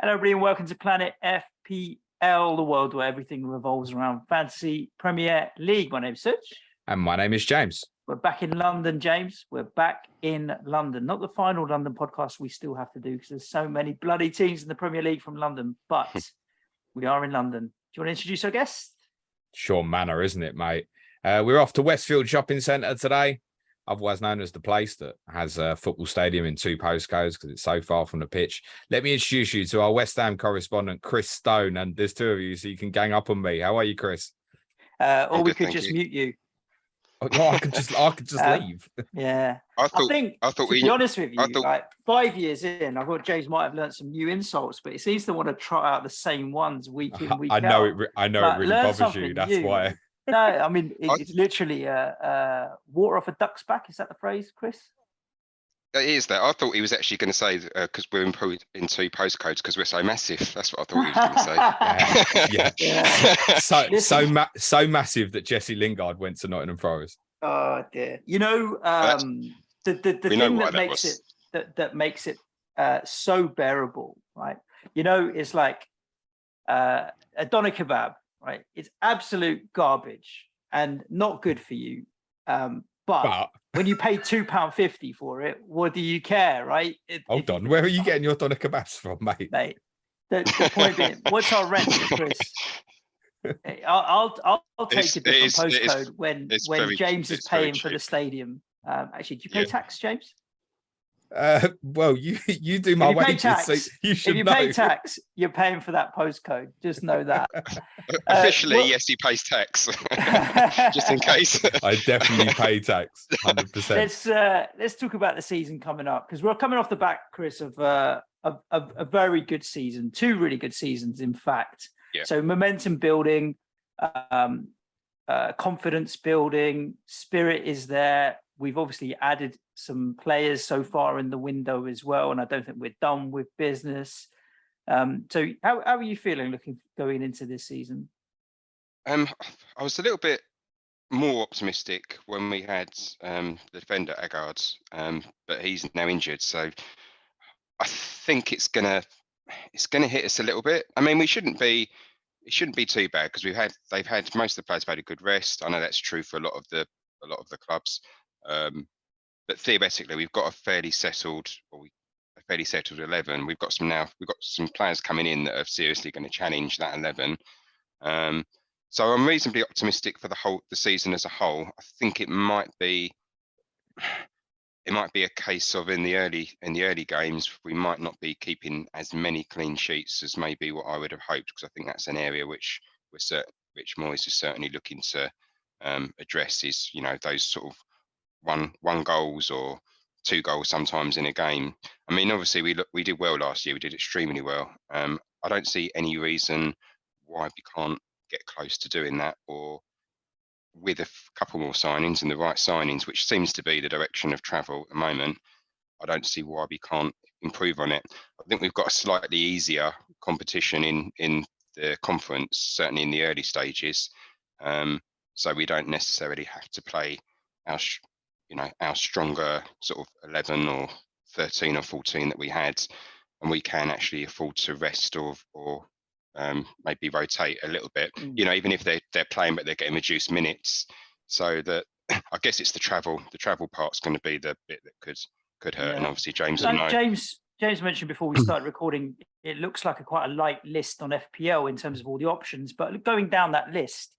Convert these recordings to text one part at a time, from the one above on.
Hello, everybody, and welcome to Planet FPL, the world where everything revolves around fantasy Premier League. My name's Suj. And my name is James. We're back in London, James. We're back in London. Not the final London podcast we still have to do because there's so many bloody teams in the Premier League from London, but we are in London. Do you want to introduce our guest? Sure manner, isn't it, mate? We're off to Westfield Shopping Centre today, otherwise known as the place that has a football stadium in 2 postcodes because it's so far from the pitch. Let me introduce you to our West Ham correspondent, Chris Stone, and there's 2 of you, so you can gang up on me. How are you, Chris? Or we could just mute you. Oh, no, I could just leave. Yeah, I thought to be honest with you, like 5 years in, I thought James might have learned some new insults, but he seems to want to try out the same ones week in, week out. I know it really bothers you. That's why. No, I mean it's literally water off a duck's back. Is that the phrase, Chris? It is that. I thought he was actually going to say because we're in 2 postcodes because we're so massive. That's what I thought he was going to say. Yeah. So massive that Jesse Lingard went to Nottingham Forest. Oh dear. You know, the thing that makes it so bearable, right? You know, it's like a doner kebab, right? It's absolute garbage and not good for you. But when you pay £2.50 for it, what do you care, right? Hold on, where are you getting your doner kebabs from, mate? Mate, the point being, what's our rent, Chris? I'll take a different postcode when James is paying for the stadium. Actually, do you pay tax, James? Well, you do my wages, so you should know. If you pay tax, you're paying for that postcode. Just know that. Officially, yes, he pays tax. Just in case. I definitely pay tax, 100%. Let's talk about the season coming up because we're coming off the back, Chris, of a very good season, 2 really good seasons, in fact. Yeah. So momentum building, confidence building, spirit is there. We've obviously added some players so far in the window as well, and I don't think we're done with business. So how are you feeling going into this season? I was a little bit more optimistic when we had the defender Aguerd, but he's now injured, so I think it's gonna hit us a little bit. I mean, it shouldn't be too bad because they've had most of the players had a good rest. I know that's true for a lot of the clubs. But theoretically, we've got a fairly settled 11. We've got some players coming in that are seriously going to challenge that 11. So I'm reasonably optimistic for the season as a whole. I think it might be a case of in the early games we might not be keeping as many clean sheets as maybe what I would have hoped, because I think that's an area which Moyes is certainly looking to address. Is those sort of one goals or 2 goals sometimes in a game. I mean, obviously we did well last year. We did extremely well. I don't see any reason why we can't get close to doing that, or with a couple more signings and the right signings, which seems to be the direction of travel at the moment. I don't see why we can't improve on it. I think we've got a slightly easier competition in the conference, certainly in the early stages. So we don't necessarily have to play our stronger sort of 11 or 13 or 14 that we had, and we can actually afford to rest or maybe rotate a little bit. Even if they're playing but they're getting reduced minutes, so that I guess it's the travel part's going to be the bit that could hurt. And obviously James will know. James mentioned before we started recording, it looks like quite a light list on FPL in terms of all the options, but going down that list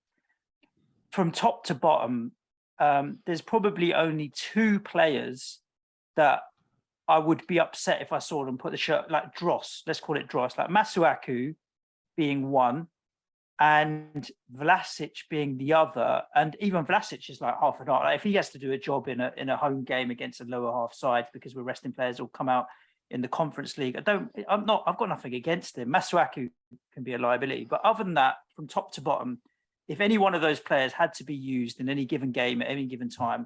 from top to bottom, there's probably only 2 players that I would be upset if I saw them put the shirt, like Dross, let's call it Dross, like Masuaku being one and Vlasic being the other. And even Vlasic is like half an hour. Like if he has to do a job in a home game against a lower half side because we're resting players will come out in the Conference League. I've got nothing against him. Masuaku can be a liability. But other than that, from top to bottom, if any one of those players had to be used in any given game at any given time,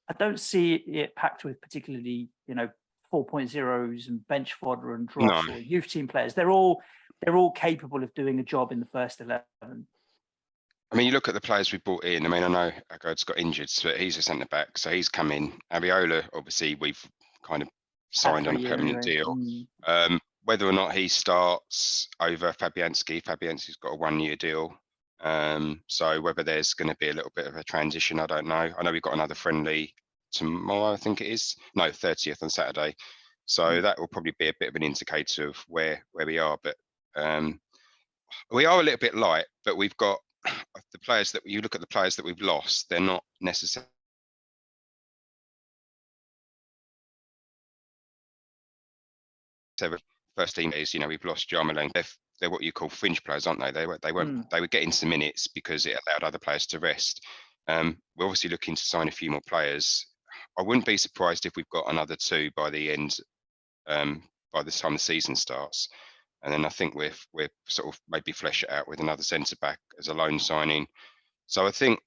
I don't see it packed with particularly, 4.0s and bench fodder and drops or youth team players. They're all capable of doing a job in the first 11. I mean, you look at the players we brought in. I mean, I know Aguerd's got injured, but he's a centre back, so he's come in. Areola, obviously, we've kind of signed on a permanent deal. whether or not he starts over Fabianski's got a 1-year deal. So whether there's going to be a little bit of a transition, I don't know. I know we've got another friendly tomorrow, I think it is. No, 30th on Saturday. So that will probably be a bit of an indicator of where we are. But we are a little bit light, but we've got the players that you look at the players that we've lost, they're not necessarily first team is, we've lost Jarmolenko. They're what you call fringe players, aren't they? They were getting some minutes because it allowed other players to rest. We're obviously looking to sign a few more players. I wouldn't be surprised if we've got another 2 by the end, by the time the season starts. And then I think we're sort of maybe flesh it out with another centre back as a loan signing. So I think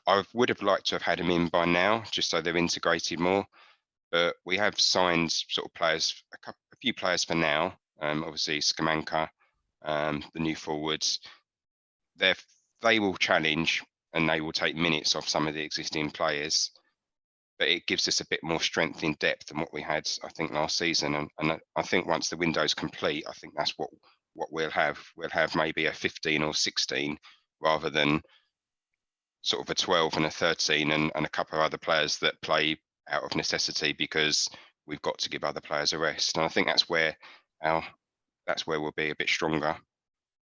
I would have liked to have had him in by now, just so they're integrated more. But we have signed sort of players, a few players for now. Obviously Scamacca, the new forwards. They will challenge and they will take minutes off some of the existing players. But it gives us a bit more strength in depth than what we had, I think, last season. And I think once the window's complete, I think that's what we'll have. We'll have maybe a 15 or 16 rather than sort of a 12 and a 13 and a couple of other players that play out of necessity because we've got to give other players a rest. And I think that's where we'll be a bit stronger.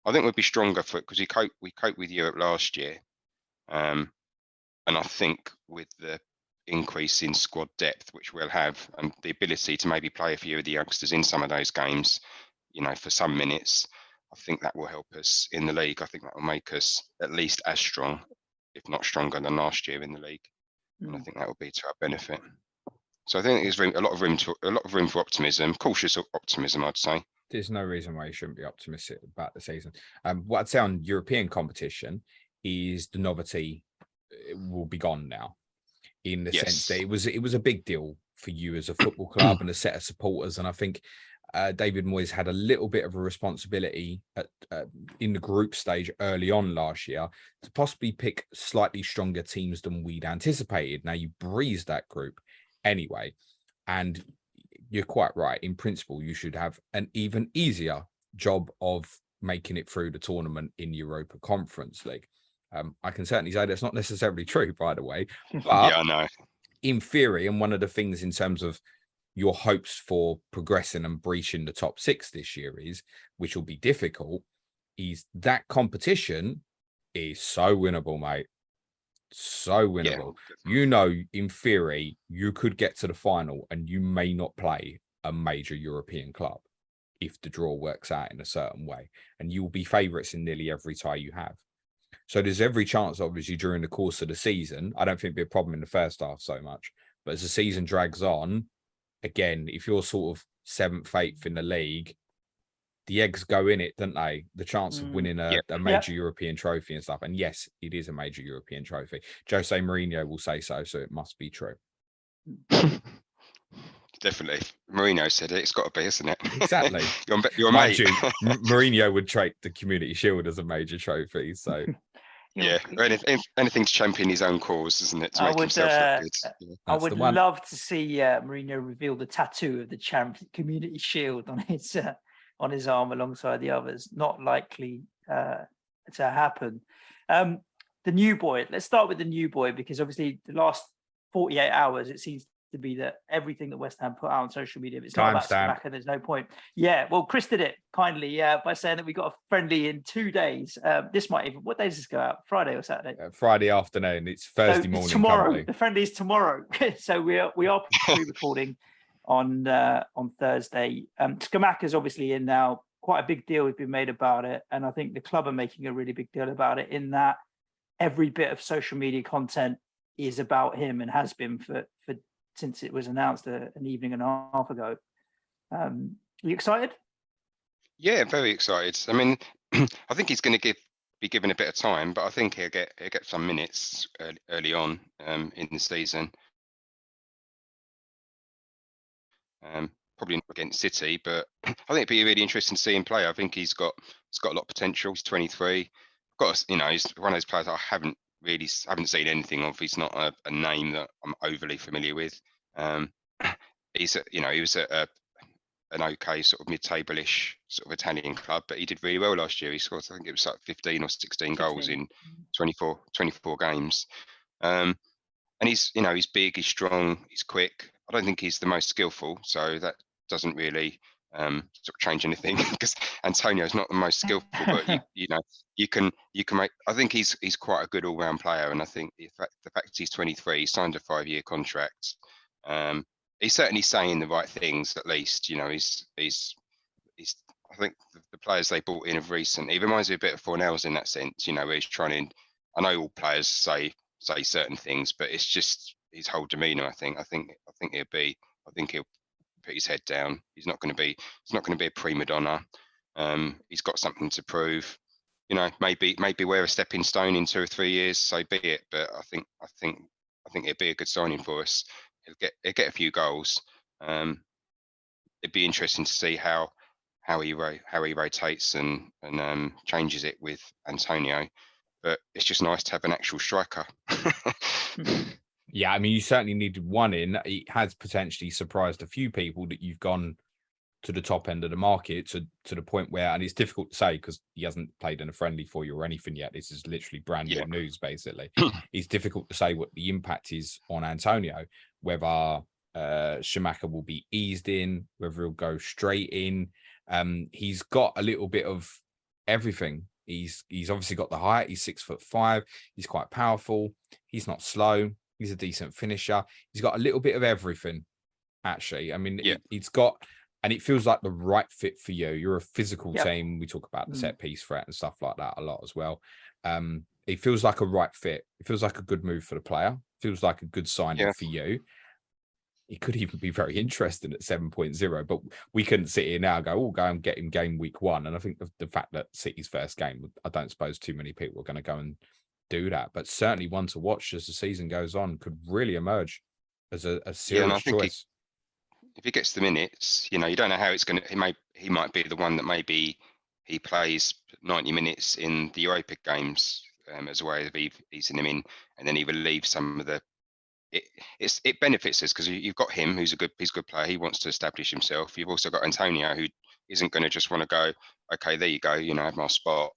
I think we'll be stronger because we coped with Europe last year. And I think with the increase in squad depth, which we'll have, and the ability to maybe play a few of the youngsters in some of those games, for some minutes, I think that will help us in the league. I think that will make us at least as strong, if not stronger than last year in the league. And I think that will be to our benefit. So I think there's a lot of room for optimism, cautious optimism, I'd say. There's no reason why you shouldn't be optimistic about the season. What I'd say on European competition is the novelty will be gone now, in the sense that it was a big deal for you as a football club and a set of supporters. And I think David Moyes had a little bit of a responsibility in the group stage early on last year to possibly pick slightly stronger teams than we'd anticipated. Now, you breezed that group anyway, and you're quite right. In principle, you should have an even easier job of making it through the tournament in Europa Conference League. I can certainly say that's not necessarily true, by the way. But yeah, I know. In theory, and one of the things in terms of your hopes for progressing and breaching the top 6 this year is, which will be difficult, is that competition is so winnable, mate. So winnable. Yeah. In theory, you could get to the final and you may not play a major European club if the draw works out in a certain way. And you will be favourites in nearly every tie you have. So there's every chance, obviously, during the course of the season. I don't think it'll be a problem in the first half so much. But as the season drags on, again, if you're sort of 7th, 8th in the league, the eggs go in it, don't they? The chance of winning a major European trophy and stuff. And yes, it is a major European trophy. Jose Mourinho will say so it must be true. Definitely. Mourinho said it. It's got to be, isn't it? Exactly. you're a mate. Mourinho would treat the Community Shield as a major trophy. So yeah, anything to champion his own cause, isn't it? To make himself look good. I would love to see Mourinho reveal the tattoo of the Community Shield on his arm alongside the others. Not likely to happen. The new boy. Let's start with the new boy, because obviously the last 48 hours, it seems to be that everything that West Ham put out on social media, if it's not about Scamacca, there's no point. Yeah, well, Chris did it kindly by saying that we got a friendly in 2 days. This might even, what day does this go out? Friday or Saturday? Friday afternoon. It's Thursday morning. It's tomorrow. Currently. The friendly is tomorrow. So we are pre-recording on Thursday. Scamacca's obviously in now. Quite a big deal has been made about it, and I think the club are making a really big deal about it, in that every bit of social media content is about him and has been for since it was announced an evening and a half ago. You excited? Yeah, very excited. I mean, I think he's going to be given a bit of time, but I think he'll get some minutes early on in the season. Probably not against City, but I think it'd be really interesting to see him play. I think he's got a lot of potential. He's 23. He's one of those players I haven't seen anything of. He's not a name that I'm overly familiar with. He was at an okay sort of mid-table-ish sort of Italian club, but he did really well last year. He scored, I think it was like 15 or 16 goals 16. in 24 games. And he's big, he's strong, he's quick. I don't think he's the most skillful, so that doesn't really sort of change anything because Antonio's not the most skillful, but you can make. I think he's quite a good all-round player, and I think the fact he's 23, he signed a 5-year contract. He's certainly saying the right things. At least, he's. I think the players they brought in of recent, he reminds me a bit of Fornals in that sense. Where he's trying to. I know all players say certain things, but it's just his whole demeanour. I think he'll put his head down. He's not going to be a prima donna. He's got something to prove. Maybe we're a stepping stone in 2 or 3 years. So be it. But I think it'd be a good signing for us. He'll get a few goals. It'd be interesting to see how he rotates and changes it with Antonio. But it's just nice to have an actual striker. Yeah, I mean, you certainly needed one in. It has potentially surprised a few people that you've gone to the top end of the market to the point where, and it's difficult to say because he hasn't played in a friendly for you or anything yet. This is literally brand new news, basically. It's difficult to say what the impact is on Antonio, whether Scamacca will be eased in, whether he'll go straight in. He's got a little bit of everything. He's obviously got the height. He's 6'5". He's quite powerful. He's not slow. He's a decent finisher. He's got a little bit of everything, actually. I mean, he's got, and it feels like the right fit for you. You're a physical team. We talk about the set piece threat and stuff like that a lot as well. It feels like a right fit. It feels like a good move for the player. It feels like a good signing for you. It could even be very interesting at 7.0, but we couldn't sit here now and go and get him game week 1. And I think the fact that City's first game, I don't suppose too many people are going to go and do that, but certainly one to watch as the season goes on could really emerge as a serious choice. If he gets the minutes, you don't know how it's going to. He might be the one that maybe he plays 90 minutes in the Europa games as a way of easing him in, and then he relieves some of the. It benefits us because you've got him, he's a good player. He wants to establish himself. You've also got Antonio, who isn't going to just want to go, okay, there you go, I have my spot.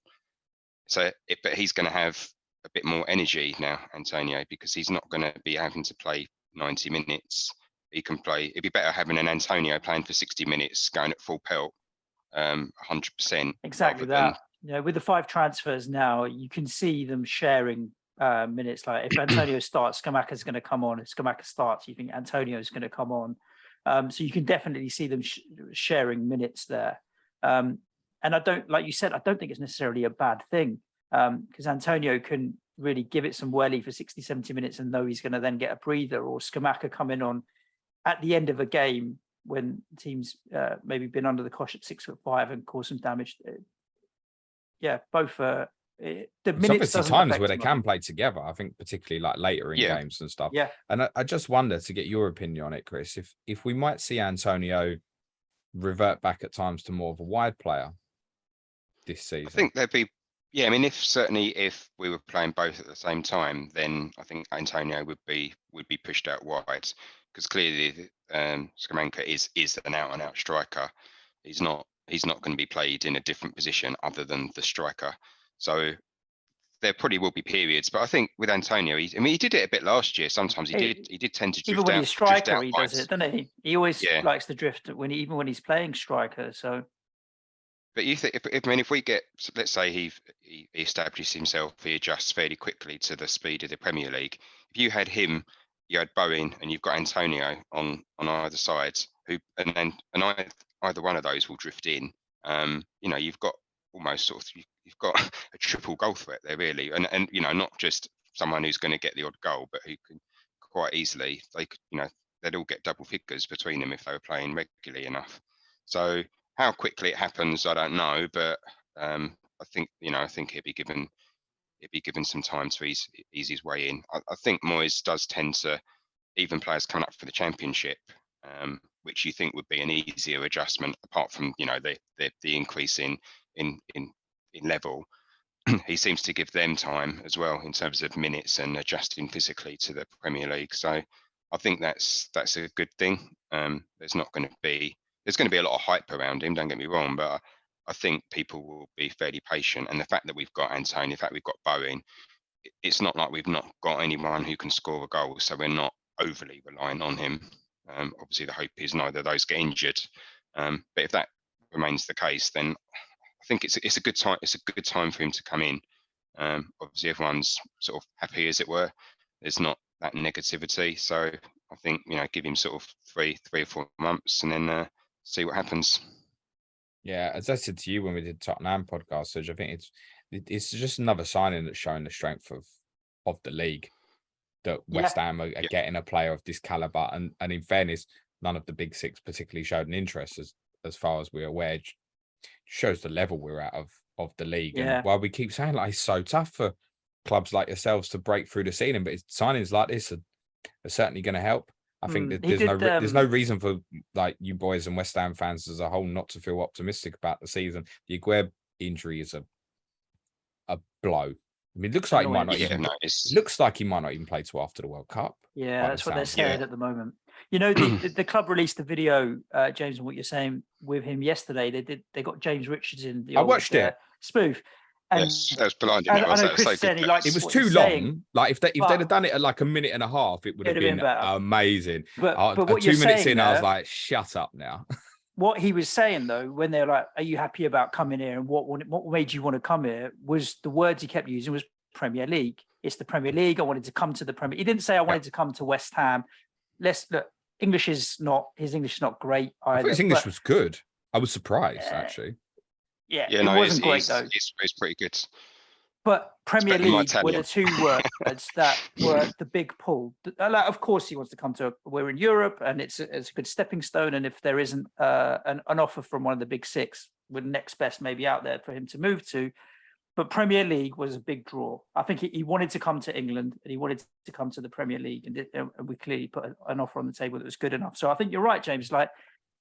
So, but he's going to have a bit more energy now, Antonio, because he's not going to be having to play 90 minutes. He can play. It'd be better having an Antonio playing for 60 minutes, going at full pelt, 100%. Exactly that. With the 5 transfers now, you can see them sharing minutes. Like if Antonio starts, Scamacca's going to come on. If Scamacca starts, you think Antonio's going to come on. So you can definitely see them sharing minutes there. And I don't, like you said, I don't think it's necessarily a bad thing because Antonio can really give it some welly for 60, 70 minutes and know he's going to then get a breather, or Scamacca coming on at the end of a game when the team's maybe been under the cosh at 6'5" and cause some damage. Both the minutes. Obviously times where they can play together. I think particularly like later in games and stuff. Yeah. And I just wonder, to get your opinion on it, Chris, if we might see Antonio revert back at times to more of a wide player this season. I think there'd be. Yeah, I mean, if we were playing both at the same time, then I think Antonio would be pushed out wide because clearly Scamacca is an out-and-out striker. He's not going to be played in a different position other than the striker. So there probably will be periods, but I think with Antonio, he did it a bit last year. Sometimes he did tend to drift out. Even when he's striker, he does it, doesn't he? He always likes to drift even when he's playing striker. So. But you think if we get, let's say he establishes himself, he adjusts fairly quickly to the speed of the Premier League. If you had him, you had Bowen, and you've got Antonio on either side, either one of those will drift in. You've got almost you've got a triple goal threat there really, and not just someone who's going to get the odd goal, but who can quite easily they'd all get double figures between them if they were playing regularly enough. So. How quickly it happens, I don't know, but I think he'd be given some time to ease his way in. I think Moyes does tend to, even players coming up for the Championship, which you think would be an easier adjustment, apart from the increase in level. He seems to give them time as well in terms of minutes and adjusting physically to the Premier League. So I think that's a good thing. There's not going to be there's going to be a lot of hype around him. Don't get me wrong, but I think people will be fairly patient. And the fact that we've got Antonio, the fact we've got Bowen, it's not like we've not got anyone who can score a goal, so we're not overly reliant on him. Obviously, the hope is neither of those get injured. But if that remains the case, then I think it's a good time. It's a good time for him to come in. Obviously, everyone's sort of happy, as it were. There's not that negativity, so I think give him sort of 3 or 4 months, and then see what happens. Yeah, as I said to you when we did Tottenham podcast, Suj, I think it's just another signing that's showing the strength of the league. That West Ham are getting a player of this caliber, and in fairness, none of the big six particularly showed an interest as far as we're aware. It shows the level we're at of the league. Yeah. And while we keep saying like it's so tough for clubs like yourselves to break through the ceiling, but signings like this are certainly going to help. I think that there's no reason for like you boys and West Ham fans as a whole not to feel optimistic about the season. The Aguerd injury is a blow. I mean, it looks like he might not even. It looks like he might not even play till after the World Cup. Yeah, that's what they're saying at the moment. You know, the club released a video, James, and what you're saying with him yesterday. They got James Richardson. I watched it. Spoof. And yes, that was blinding. I know Chris said he likes it was too long. Like if they'd have done it at like a minute and a half, it would have been amazing. But what 2 minutes in, I was like, shut up now. What he was saying though, when they're like, "Are you happy about coming here?" and what made you want to come here, was the words he kept using was Premier League. It's the Premier League. I wanted to come to the Premier. He didn't say I wanted to come to West Ham. Let's look. His English is not great either. I thought his English was good. I was surprised actually. Yeah, it wasn't great though. It's pretty good. But Premier League were the two words that were the big pull. Of course, he wants to come to. We're in Europe, and it's a good stepping stone. And if there isn't an offer from one of the big six, with next best maybe out there for him to move to. But Premier League was a big draw. I think he wanted to come to England, and he wanted to come to the Premier League, and we clearly put an offer on the table that was good enough. So I think you're right, James. Like,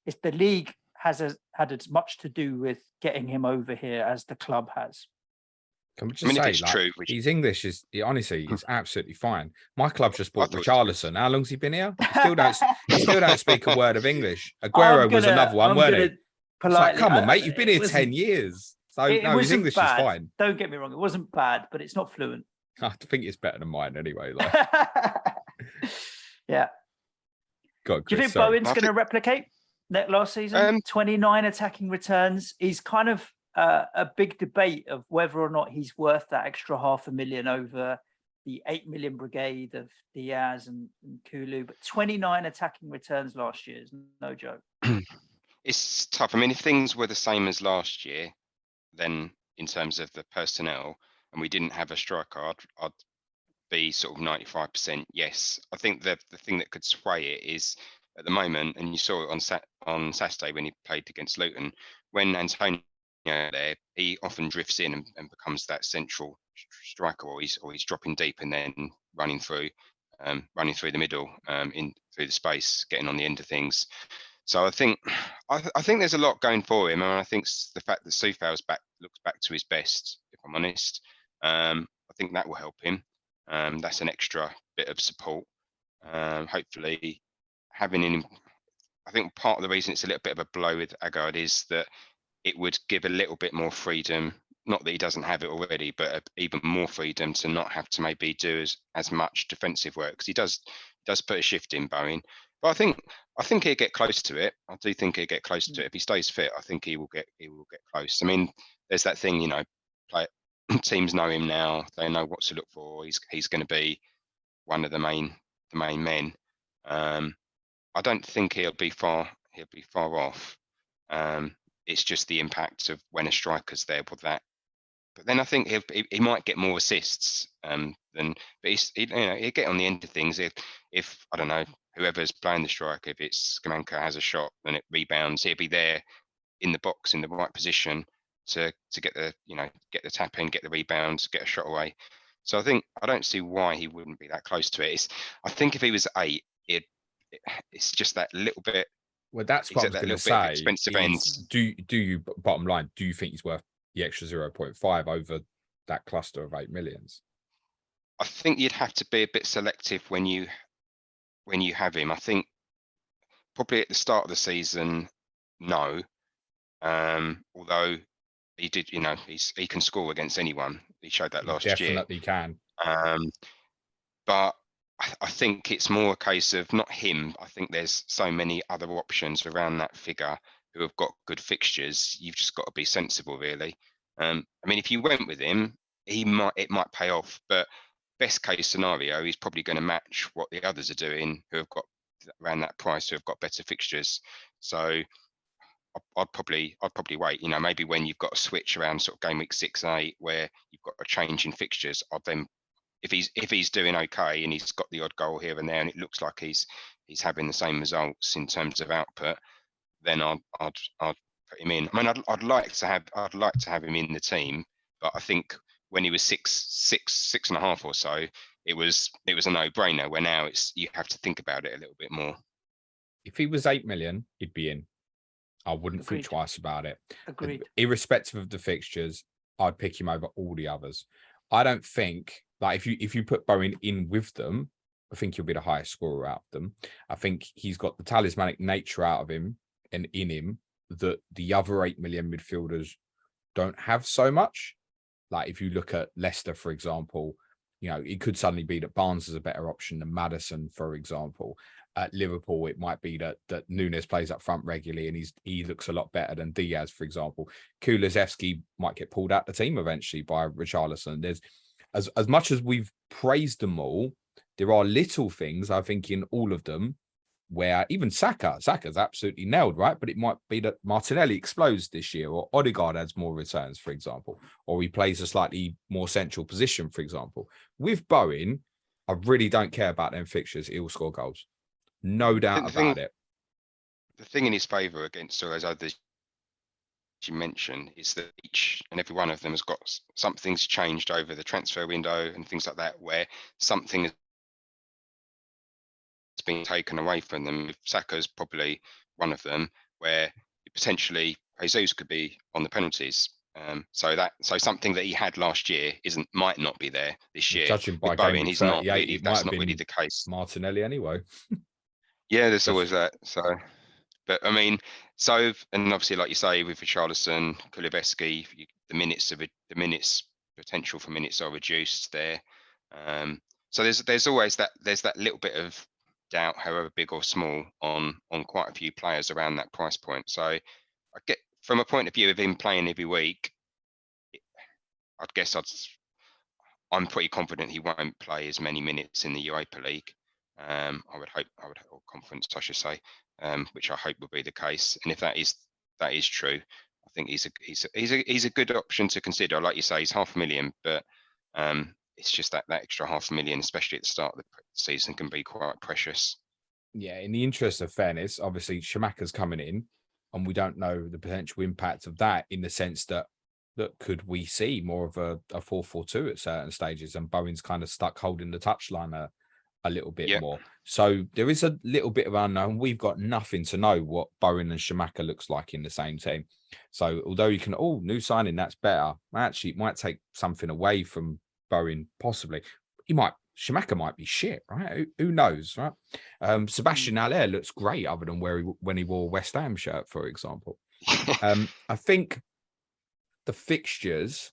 it's the league had as much to do with getting him over here as the club has. Can we just say, like, true, his English is honestly, it's absolutely fine. My club just bought Richarlison. How long's he been here? He still don't speak a word of English. Aguero was another one, weren't he? Like, come on, mate, you've been here 10 years. So no, his English is fine. Don't get me wrong, it wasn't bad, but it's not fluent. I think it's better than mine anyway. Like. Yeah. God, do you think Bowen's going to replicate that last season? 29 attacking returns. He's kind of a big debate of whether or not he's worth that extra $500,000 over the 8 million brigade of Diaz and Kulu. But 29 attacking returns last year is no joke. It's tough. I mean, if things were the same as last year, then in terms of the personnel, and we didn't have a striker, I'd be sort of 95% yes. I think the thing that could sway it is at the moment, and you saw it on Saturday when he played against Luton, when Antonio there, he often drifts in and becomes that central striker, or he's dropping deep and then running through the middle, in through the space, getting on the end of things. So I think there's a lot going for him, and I think the fact that Soufal's looks back to his best, if I'm honest, I think that will help him. That's an extra bit of support. Hopefully, having him. I think part of the reason it's a little bit of a blow with Aguerd is that it would give a little bit more freedom. Not that he doesn't have it already, but even more freedom to not have to maybe do as much defensive work, because he does put a shift in, Bowen. But I think he'll get close to it. I do think he'll get close to it. If he stays fit, I think he will get close. I mean, there's that thing, teams know him now. They know what to look for. He's going to be one of the main men. I don't think he'll be far off. It's just the impact of when a striker's there with that. But then I think he might get more assists he'll get on the end of things if I don't know, whoever's playing the striker, if it's Scamacca has a shot and it rebounds, he'll be there in the box in the right position to get the tap in, get the rebounds, get a shot away. So I don't see why he wouldn't be that close to it. I think if he was 8, it's just that little bit. Well, that's what I was going to say. Expensive ends. Do you bottom line? Do you think he's worth the extra 0.5 over that cluster of 8 millions? I think you'd have to be a bit selective when you have him. I think probably at the start of the season, no. Although he did, he can score against anyone. He showed that He last year. definitely can. But I think it's more a case of not him. I think there's so many other options around that figure who have got good fixtures. You've just got to be sensible, really. I mean, if you went with him, it might pay off. But best case scenario, he's probably going to match what the others are doing who have got around that price, who have got better fixtures. So I'd probably wait. Maybe when you've got a switch around sort of game week 6 and 8, where you've got a change in fixtures, I'd then, if he's doing okay and he's got the odd goal here and there, and it looks like he's having the same results in terms of output, then I'd put him in. I mean, I'd like to have him in the team, but I think when he was six and a half or so, it was a no-brainer. Where now you have to think about it a little bit more. If he was 8 million, he'd be in. I wouldn't Agreed. think twice about it. Agreed. Irrespective of the fixtures, I'd pick him over all the others. I don't think, like, if you put Bowen in with them, I think he'll be the highest scorer out of them. I think he's got the talismanic nature out of him and in him that the other 8 million midfielders don't have so much. Like, if you look at Leicester, for example, it could suddenly be that Barnes is a better option than Maddison, for example. At Liverpool, it might be that Nunes plays up front regularly and he looks a lot better than Diaz, for example. Kulusevski might get pulled out the team eventually by Richarlison. There's as much as we've praised them all, there are little things, I think, in all of them where even Saka's absolutely nailed, right? But it might be that Martinelli explodes this year, or Odegaard adds more returns, for example, or he plays a slightly more central position, for example. With Bowen, I really don't care about them fixtures. He'll score goals. No doubt about it. The thing in his favour against all those others you mentioned is that each and every one of them has got something's changed over the transfer window and things like that, where something has been taken away from them. Saka's probably one of them, where potentially Jesus could be on the penalties. So something that he had last year might not be there this year. Judging by with Bowen, game he's not 38, really, that's not really the case. Martinelli anyway. Yeah, there's always that. So, but I mean, and obviously, like you say, with Richarlison, Kulusevski, the minutes potential for minutes are reduced there. So there's always that little bit of doubt, however big or small, on quite a few players around that price point. So I get, from a point of view of him playing every week, I'm pretty confident he won't play as many minutes in the Europa League. I would hope, or conference, I should say, which I hope will be the case. And if that is true, I think he's a good option to consider. Like you say, he's 500,000, but it's just that extra 500,000, especially at the start of the season, can be quite precious. Yeah, in the interest of fairness, obviously Scamacca's coming in, and we don't know the potential impact of that, in the sense that could we see more of a 4-4-2 at certain stages, and Bowen's kind of stuck holding the touchline a little bit more. So there is a little bit of unknown. We've got nothing to know what Bowen and Scamacca looks like in the same team. So although you can, new signing, that's better. Actually, it might take something away from Bowen, possibly. Scamacca might be shit, right? Who knows, right? Sebastian Haller looks great, other than when he wore a West Ham shirt, for example. I think the fixtures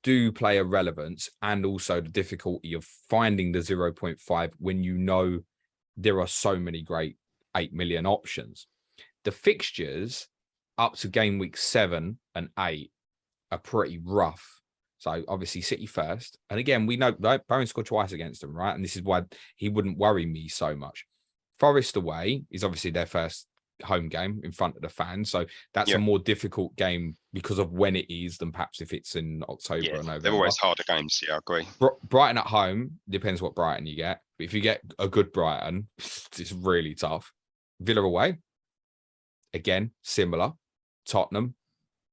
do play a relevance, and also the difficulty of finding the 0.5 when there are so many great 8 million options. The fixtures up to game week 7 and 8 are pretty rough. So obviously City first. And again, we know Bowen scored twice against them, right? And this is why he wouldn't worry me so much. Forest away is obviously their first home game in front of the fans, so that's a more difficult game because of when it is than perhaps if it's in October or November. They're always harder games. Yeah, I agree. Brighton at home, depends what Brighton you get. But if you get a good Brighton, it's really tough. Villa away, again, similar. Tottenham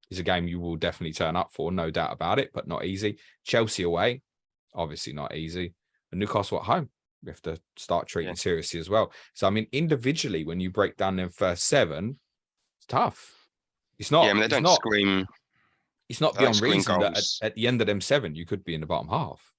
is a game you will definitely turn up for, no doubt about it, but not easy. Chelsea away, obviously not easy. And Newcastle at home, we have to start treating seriously as well. So, I mean, individually, when you break down them first 7, it's tough. It's not. Yeah, I mean, they don't scream. It's not beyond reason that at the end of them 7, you could be in the bottom half.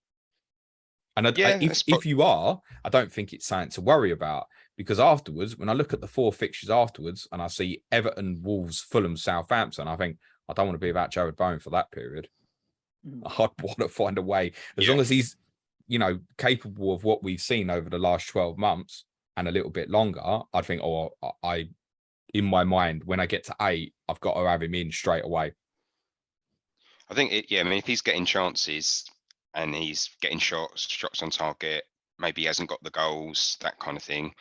And if you are, I don't think it's something to worry about, because afterwards, when I look at the 4 fixtures afterwards and I see Everton, Wolves, Fulham, Southampton, I think I don't want to be about Jarrod Bowen for that period. I'd want to find a way, as long as he's, capable of what we've seen over the last 12 months and a little bit longer. I think, in my mind, when I get to 8, I've got to have him in straight away. I think if he's getting chances and he's getting shots on target, maybe he hasn't got the goals, that kind of thing.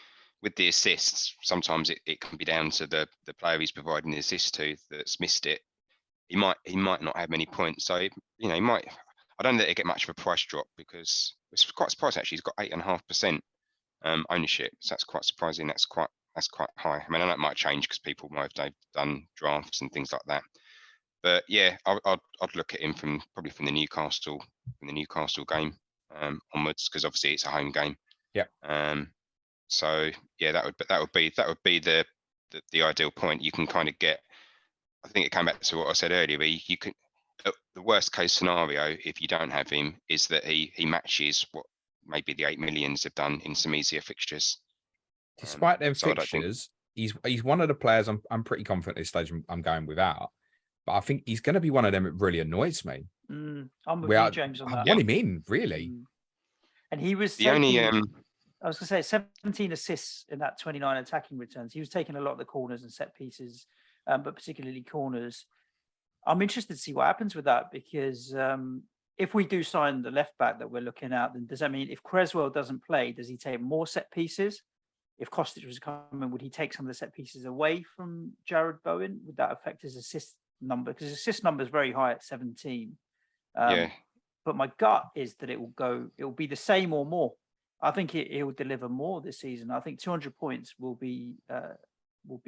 With the assists, sometimes it can be down to the player he's providing the assist to that's missed it. He might not have many points, so he might. I don't think they get much of a price drop, because it's quite surprising actually. He's got 8.5% ownership, so that's quite surprising. That's quite high. I mean, I know it might change because people might have done drafts and things like that. But yeah, I'd look at him probably from the Newcastle game onwards, because obviously it's a home game. Yeah. So yeah, that would be the ideal point. You can kind of get. I think it came back to what I said earlier. Where you can. The worst case scenario, if you don't have him, is that he matches what maybe the 8 millions have done in some easier fixtures. Despite them fixtures, he's one of the players I'm pretty confident at this stage I'm going without. But I think he's going to be one of them that really annoys me. I'm with you, James, on that. I want him in, really. And he was the only. I was going to say 17 assists in that 29 attacking returns. He was taking a lot of the corners and set pieces, but particularly corners. I'm interested to see what happens with that, because if we do sign the left back that we're looking at, then does that mean if Cresswell doesn't play, does he take more set pieces? If Kostic was coming, would he take some of the set pieces away from Jarrod Bowen? Would that affect his assist number? Because his assist number is very high at 17. But my gut is that it will be the same or more. I think he will deliver more this season. I think 200 points will be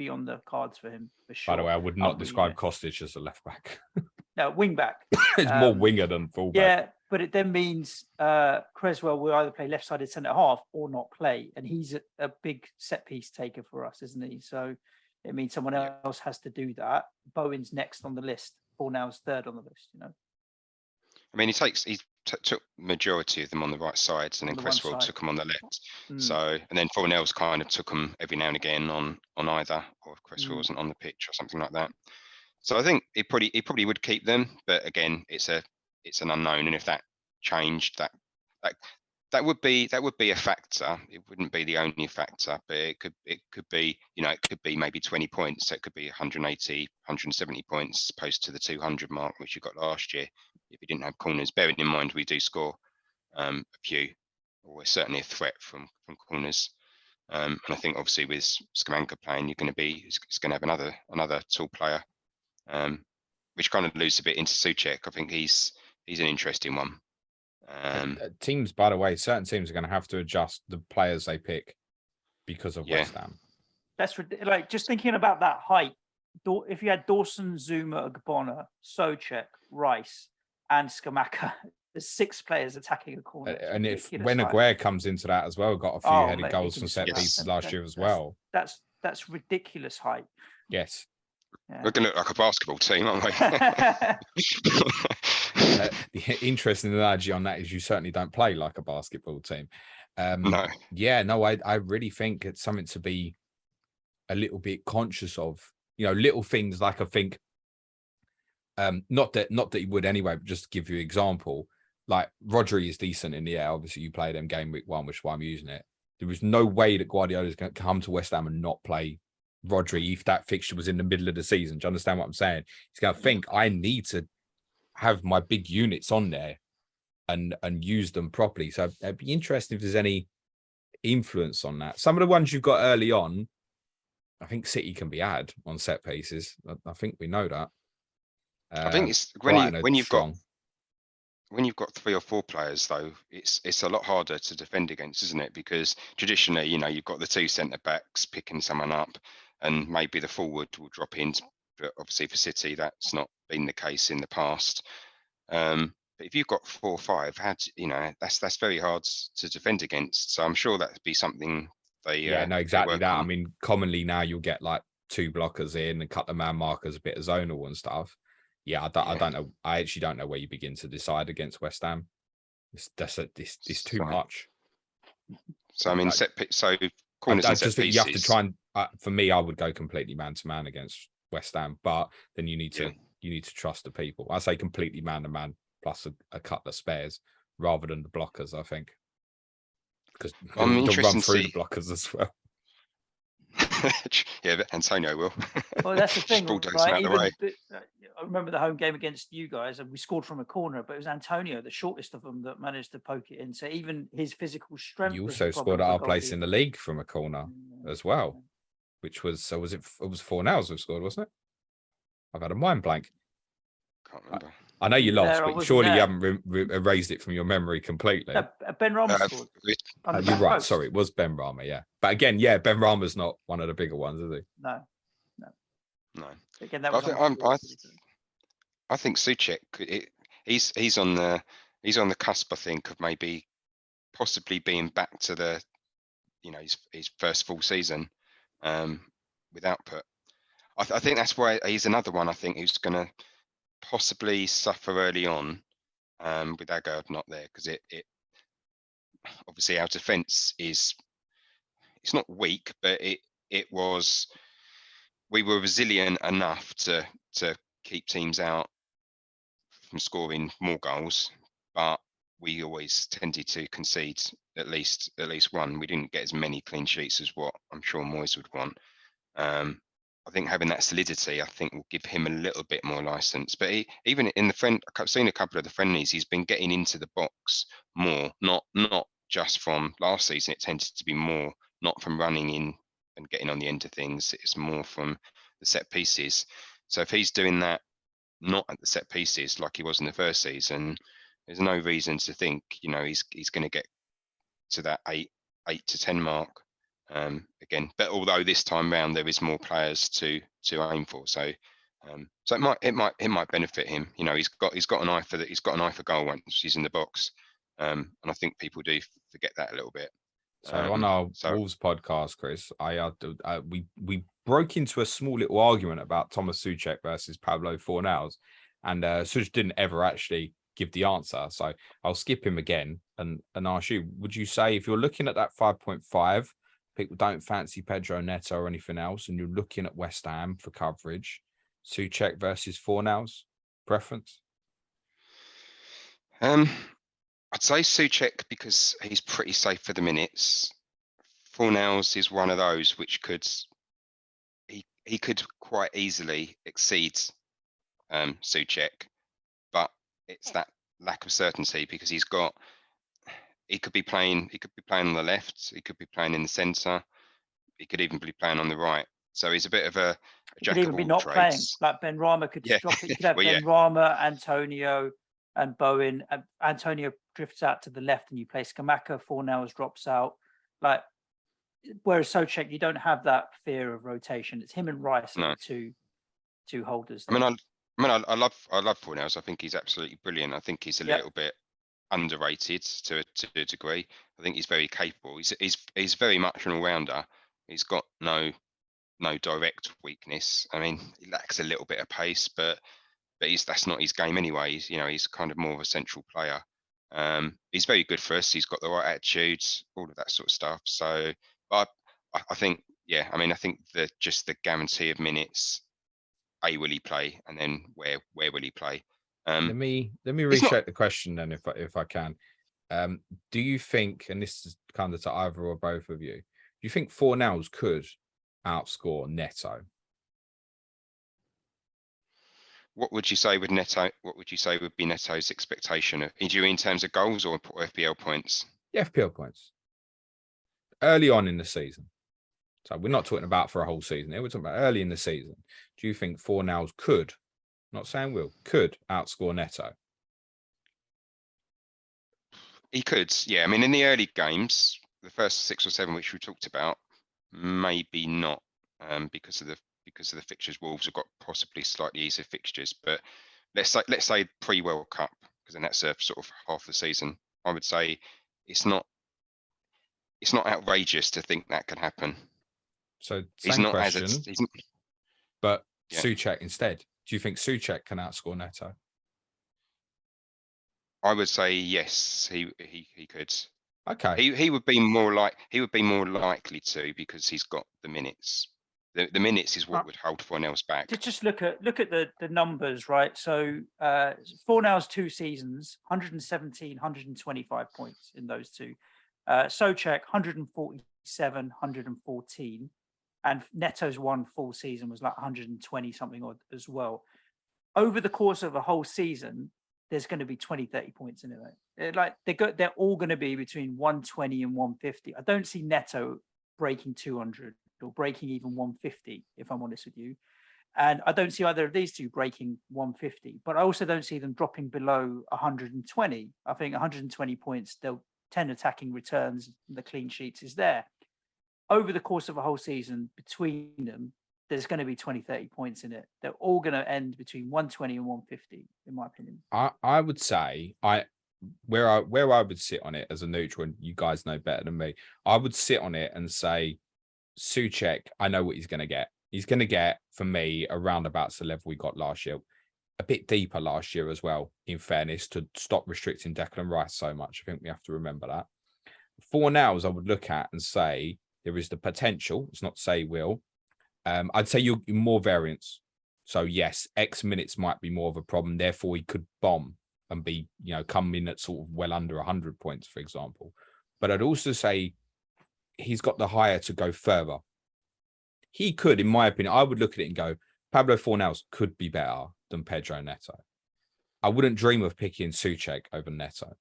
on the cards for him, for sure. By the way, I would not describe Kostic as a left back. No, wing back. It's more winger than fullback. Yeah, but it then means Cresswell will either play left-sided centre half or not play, and he's a big set piece taker for us, isn't he? So it means someone else has to do that. Bowen's next on the list. Fornals third on the list. I mean, he took majority of them on the right sides, and then Cresswell took them on the left. So, and then Fornals kind of took them every now and again on either, or if Cresswell wasn't on the pitch or something like that. So I think he probably would keep them, but again, it's an unknown, and if that changed, that would be a factor. It wouldn't be the only factor, but it could be it could be maybe 20 points. So it could be 180, 170 points, as opposed to the 200 mark which you got last year if you didn't have corners. Bearing in mind we do score a few, or we're certainly a threat from corners. And I think obviously with Scamacca playing, he's going to have another tall player, which kind of loses a bit into Soucek. I think he's an interesting one. Teams, by the way, certain teams are going to have to adjust the players they pick because of West Ham. That's like, just thinking about that height. If you had Dawson, Zuma, Ogbonna, Soucek, Rice, and Scamacca, there's 6 players attacking a corner. And when Aguerd comes into that as well, got a few headed goals from set pieces last year as well. That's ridiculous height. Yes. Yeah. We're going to look like a basketball team, aren't we? The interesting analogy on that is you certainly don't play like a basketball team. No. Yeah, no, I really think it's something to be a little bit conscious of. Little things like, I think, not that he would anyway, but just to give you an example, like Rodri is decent in the air. Obviously, you play them game week 1, which is why I'm using it. There was no way that Guardiola is going to come to West Ham and not play Rodri if that fixture was in the middle of the season. Do you understand what I'm saying? He's going to think, I need to have my big units on there and use them properly. So it'd be interesting if there's any influence on that. Some of the ones you've got early on, I think City can be had on set pieces. I think we know that. I think it's when you've got 3 or 4 players, though, it's a lot harder to defend against, isn't it? Because traditionally, you've got the 2 centre backs picking someone up, and maybe the forward will drop in. But obviously for City, that's not been the case in the past. But if you've got 4 or 5, that's very hard to defend against. So I'm sure that'd be something they exactly that. On. I mean, commonly now you'll get like 2 blockers in and cut the man markers, a bit of zonal and stuff. Yeah, I don't know. I actually don't know where you begin to decide against West Ham. It's too much. So I mean, corners I and set just think pieces. you have to try and. For me, I would go completely man to man against West Ham, but then you need to trust the people. I say completely man to man plus a couple of spares rather than the blockers. I think because I'm they'll run interested through to the blockers as well. Yeah, but Antonio will. Well, that's the Just thing, bulldoze him right? out the way. I remember the home game against you guys, and we scored from a corner, but it was Antonio, the shortest of them, that managed to poke it in. So even his physical strength. You was also the problem scored at for our place goalkeepers. in the league from a corner as well, which was it was Fornals who scored, wasn't it? I've had a mind blank. Can't remember. I know you lost, There, I but wasn't surely you there. haven't erased it from your memory completely. No, Ben Rama scored. On the You're back right. post. Sorry, it was Ben Rama, yeah. But again, yeah, Ben Rama's not one of the bigger ones, is he? No. Again, that But was I think Soucek. He's on the cusp. I think of maybe possibly being back to the, his first full season, with output. I think that's why he's another one. I think who's going to possibly suffer early on, with Aguerd not there, because it obviously our defence it's not weak, but we were resilient enough to keep teams out from scoring more goals, but we always tended to concede at least one. We didn't get as many clean sheets as what I'm sure Moyes would want. I think having that solidity, I think, will give him a little bit more license. But even in I've seen a couple of the friendlies, he's been getting into the box more, not just from last season. It tended to be more not from running in and getting on the end of things. It's more from the set pieces. So if he's doing that, not at the set pieces like he was in the first season, there's no reason to think, he's going to get to that 8 to 10 mark. Again, but although this time round there is more players to aim for, so it might benefit him. He's got an eye for that. He's got an eye for goal once he's in the box, and I think people do forget that a little bit. So on our Wolves podcast, Chris, we broke into a small little argument about Thomas Soucek versus Pablo Fornals, and Suj didn't ever actually give the answer. So I'll skip him again and ask you: would you say, if you're looking at that 5.5? People don't fancy Pedro Neto or anything else, and you're looking at West Ham for coverage, Soucek versus Fornals, preference? I'd say Soucek because he's pretty safe for the minutes. Fornals is one of those which he could quite easily exceed Soucek, but it's that lack of certainty because he could be playing on the left, he could be playing in the centre, he could even be playing on the right. So he's a bit of a jack of all trades. He could even be not playing. Like Ben Rama could drop it. You could have Ben Rama, Antonio, and Bowen. Antonio drifts out to the left, and you play Scamacca. Fornals drops out. Whereas Soucek, you don't have that fear of rotation. It's him and Rice are the two holders. There. I love Fornals. I think he's absolutely brilliant. I think he's a little bit underrated to a degree. I think he's very capable. He's very much an all-rounder. He's got no direct weakness. I mean, he lacks a little bit of pace, but that's not his game anyway. He's kind of more of a central player. He's very good for us. He's got the right attitudes, all of that sort of stuff. So, I think, I think just the guarantee of minutes. Will he play, and then where will he play? Let me reshape the question then, if I can. Do you think, and this is kind of to either or both of you, do you think Fornals could outscore Neto? What would you say with Neto? What would you say would be Neto's expectation? In terms of goals or FPL points? Yeah, FPL points. Early on in the season. So we're not talking about for a whole season here. We're talking about early in the season. Do you think Fornals could, not saying could outscore Neto? He could, yeah. I mean, in the early games, the first 6 or 7 which we talked about, maybe not, because of the fixtures. Wolves have got possibly slightly easier fixtures, but let's say pre-World Cup, because then that's sort of half the season. I would say it's not outrageous to think that could happen. So same question, but Soucek instead. Do you think Soucek can outscore Neto? I would say yes, he could. Okay. He would be more likely to, because he's got the minutes. The minutes is what Right. would hold Fornals back. Just look at the numbers, right? So Fornals 2 seasons, 117, 125 points in those two. Soucek 147, 114, and Neto's one full season was like 120 something odd as well. Over the course of a whole season, there's going to be 20, 30 points in it. Like they're all going to be between 120 and 150. I don't see Neto breaking 200 or breaking even 150, if I'm honest with you. And I don't see either of these two breaking 150, but I also don't see them dropping below 120. I think 120 points, they'll 10 attacking returns, the clean sheets is there. Over the course of a whole season, between them, there's going to be 20, 30 points in it. They're all going to end between 120 and 150, in my opinion. I would say where I would sit on it as a neutral, and you guys know better than me, I would sit on it and say, Soucek, I know what he's going to get. He's going to get, for me, around about the level we got last year. A bit deeper last year as well, in fairness, to stop restricting Declan Rice so much. I think we have to remember that. Fornals, I would look at and say there is the potential. It's not to say he will. I'd say you're more variance. So yes, X minutes might be more of a problem. Therefore, he could bomb and be, come in at sort of well under 100 points, for example. But I'd also say he's got the higher to go further. He could, in my opinion, I would look at it and go, Pablo Fornals could be better than Pedro Neto. I wouldn't dream of picking Soucek over Neto.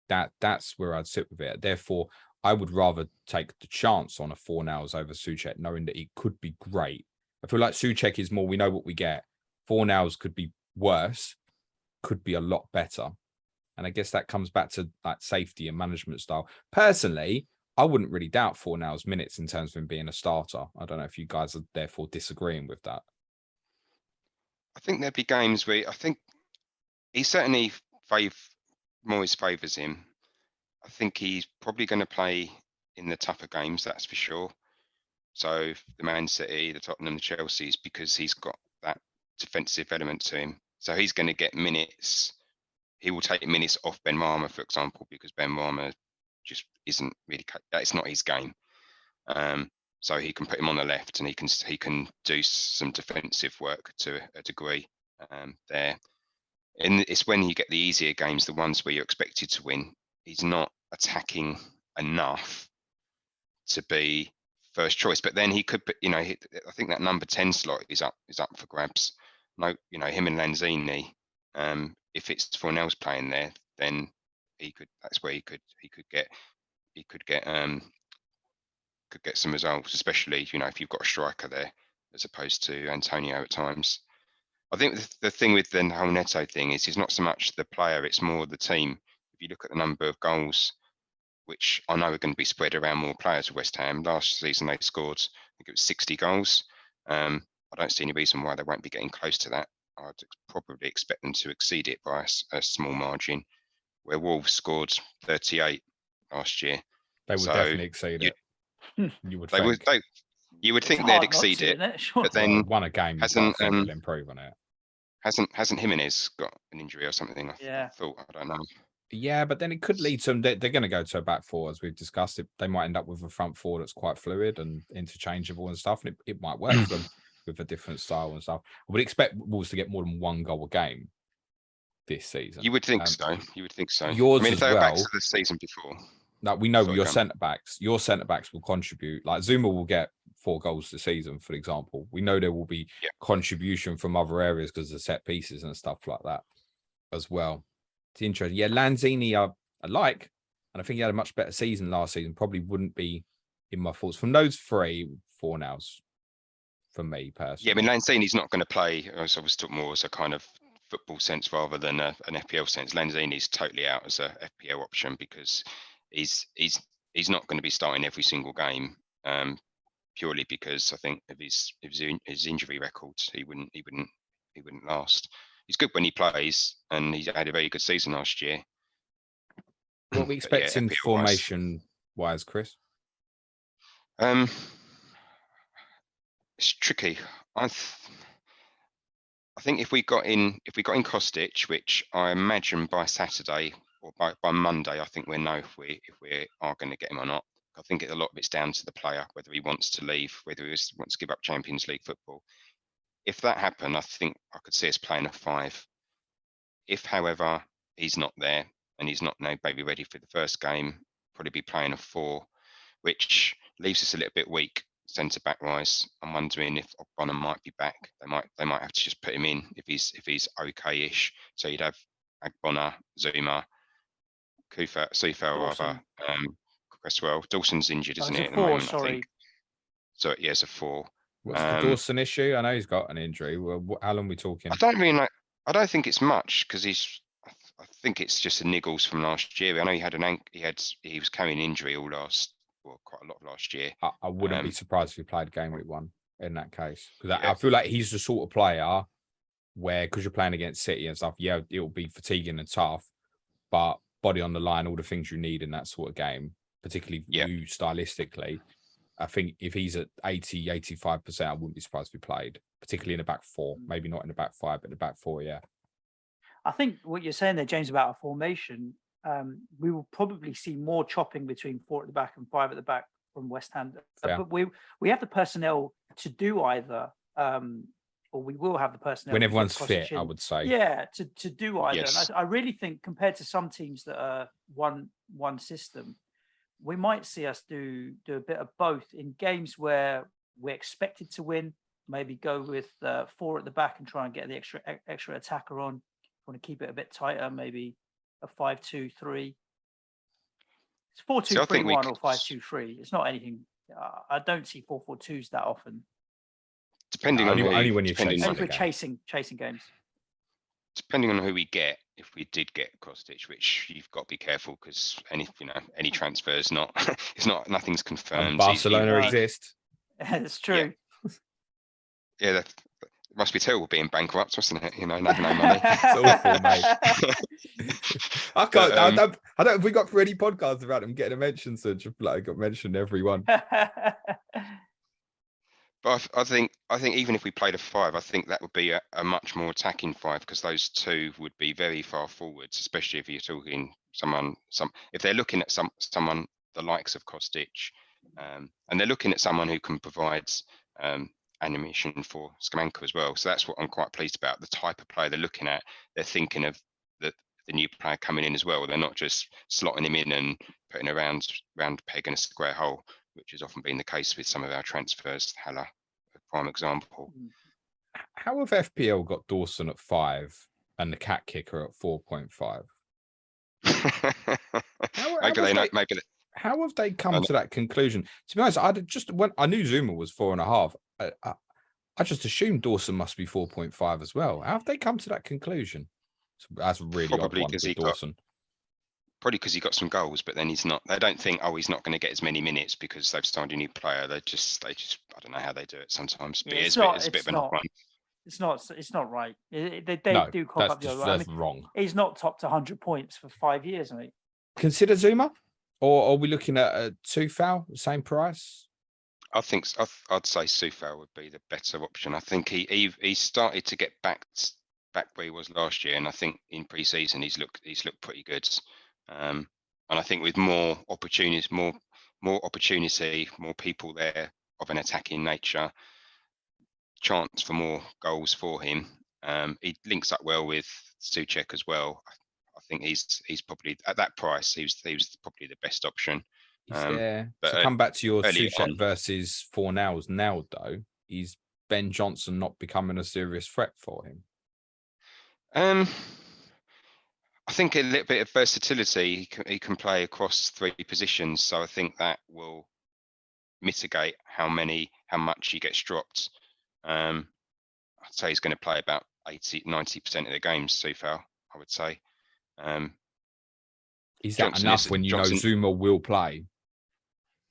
That's where I'd sit with it. Therefore, I would rather take the chance on a Fornals over Soucek, knowing that it could be great. I feel like Soucek is more, we know what we get. Fornals could be worse, could be a lot better. And I guess that comes back to like safety and management style. Personally, I wouldn't really doubt Fornals' minutes in terms of him being a starter. I don't know if you guys are therefore disagreeing with that. I think there'd be games where I think he certainly Moyes favours him. I think he's probably going to play in the tougher games, that's for sure. So the Man City, the Tottenham, the Chelsea's, because he's got that defensive element to him. So he's going to get minutes. He will take minutes off Ben Rama, for example, because Ben Rama just isn't really, it's not his game. So he can put him on the left, and he can do some defensive work to a degree there. And it's when you get the easier games, the ones where you're expected to win, he's not attacking enough to be first choice. But then he could, I think that number 10 slot is up for grabs. No, him and Lanzini. If it's Fornals playing there, then he could. That's where he could get some results, especially if you've got a striker there as opposed to Antonio at times. I think the thing with the whole Neto thing is he's not so much the player, it's more the team. If you look at the number of goals, which I know are going to be spread around more players at West Ham. Last season they scored, I think it was 60 goals. I don't see any reason why they won't be getting close to that. I'd probably expect them to exceed it by a small margin, where Wolves scored 38 last year. They would definitely exceed it. You would think. You would think they'd exceed it, but then won a game. You can't think they'll improve on it. Hasn't Jimenez got an injury or something? Yeah. I don't know. Yeah, but then it could lead to them. They're going to go to a back four, as we've discussed. They might end up with a front four that's quite fluid and interchangeable and stuff, and it might work for them with a different style and stuff. I would expect Wolves to get more than one goal a game this season. You would think so. You would think so. Yours if they were well, back to the season before. Like we know your centre backs will contribute. Like Zuma will get 4 goals this season, for example. We know there will be contribution from other areas because of set pieces and stuff like that as well. It's interesting. Yeah, Lanzini I like, and I think he had a much better season last season. Probably wouldn't be in my thoughts. From those 3, Fornals, for me personally. Yeah, I mean Lanzini's not going to play. I was talking more as a kind of football sense rather than an FPL sense. Lanzini's totally out as a FPL option because he's not going to be starting every single game, purely because I think of his injury records. He wouldn't last. He's good when he plays, and he had a very good season last year. What we expect in formation wise, Chris? It's tricky. I think if we got in Kostic, which I imagine by Saturday or by Monday, I think we'll know if we are going to get him or not. I think a lot of it's down to the player, whether he wants to leave, whether he wants to give up Champions League football. If that happened, I think I could see us playing a 5. If, however, he's not there and he's not maybe ready for the first game, probably be playing a 4, which leaves us a little bit weak centre back wise. I'm wondering if O'Connor might be back. They might have to just put him in if he's okay-ish. So you'd have Agbona, Zuma, Soufal rather, Cresswell. Dawson's injured, isn't it, at the moment? I think. So yeah, it's a 4. What's the Dawson issue? I know he's got an injury. Well, how long are we talking? I don't really know. I don't think it's much because I think it's just the niggles from last year. I know he had he was carrying injury quite a lot of last year. I wouldn't be surprised if he played game week 1 in that case, because I feel like he's the sort of player where, because you're playing against City and stuff, yeah, it'll be fatiguing and tough, but body on the line, all the things you need in that sort of game, particularly you stylistically. I think if he's at 80, 85%, I wouldn't be surprised if he played, particularly in the back 4, maybe not in the back 5, but the back 4, yeah. I think what you're saying there, James, about a formation, we will probably see more chopping between 4 at the back and 5 at the back from West Ham. But we have the personnel to do either, or we will have the personnel when everyone's fit, I would say. Yeah, to do either. Yes. And I really think compared to some teams that are one system, we might see us do a bit of both in games where we're expected to win. Maybe go with 4 at the back and try and get the extra attacker on. Want to keep it a bit tighter, maybe a 5-2-3. It's 4-2-3-1 or 5-2-3. It's not anything. I don't see 4-4-2s that often. Depending on only when you're chasing games. Depending on who we get, if we did get Kostic, which you've got to be careful because any transfer is not, nothing's confirmed. And Barcelona exist. It's true. Yeah, that must be terrible being bankrupt, wasn't it? Having no money. It's awful, mate. I can't. I don't. We got through any podcasts about them getting a mention, so just like got mentioned every one. But I think even if we played a 5, I think that would be a much more attacking 5 because those 2 would be very far forwards, especially if you're talking if they're looking at someone the likes of Kostic, and they're looking at someone who can provide animation for Scamacca as well. So that's what I'm quite pleased about. The type of player they're looking at, they're thinking of the new player coming in as well. They're not just slotting him in and putting a round peg in a square hole, which has often been the case with some of our transfers. Haller, a prime example. How have FPL got Dawson at 5 and the cat kicker at 4.5? How have they come to that conclusion? To be honest, I knew Zuma was 4.5. I just assumed Dawson must be 4.5 as well. How have they come to that conclusion? That's a really probably odd one with Dawson. Probably because he got some goals, but then he's not. They don't think, he's not going to get as many minutes because they've signed a new player. They just. I don't know how they do it sometimes. But it's a bit of an odd one. It's not right. They do cock up the other. That's wrong. He's not topped 100 points for 5 years, mate. Consider Zuma, or are we looking at a Soufal, the same price? I think I'd say Soufal would be the better option. I think he started to get back where he was last year, and I think in pre-season he's looked pretty good. And I think with more opportunities, more opportunity, more people there of an attacking nature, chance for more goals for him. He links up well with Soucek as well. I think he's probably at that price. He was probably the best option. But to come back to your Soucek versus Fornals now, though, is Ben Johnson not becoming a serious threat for him? I think a little bit of versatility. He can play across 3 positions, so I think that will mitigate how much he gets dropped. I'd say he's going to play about 80-90% of the games so far, I would say. Is that enough when you know Zuma will play?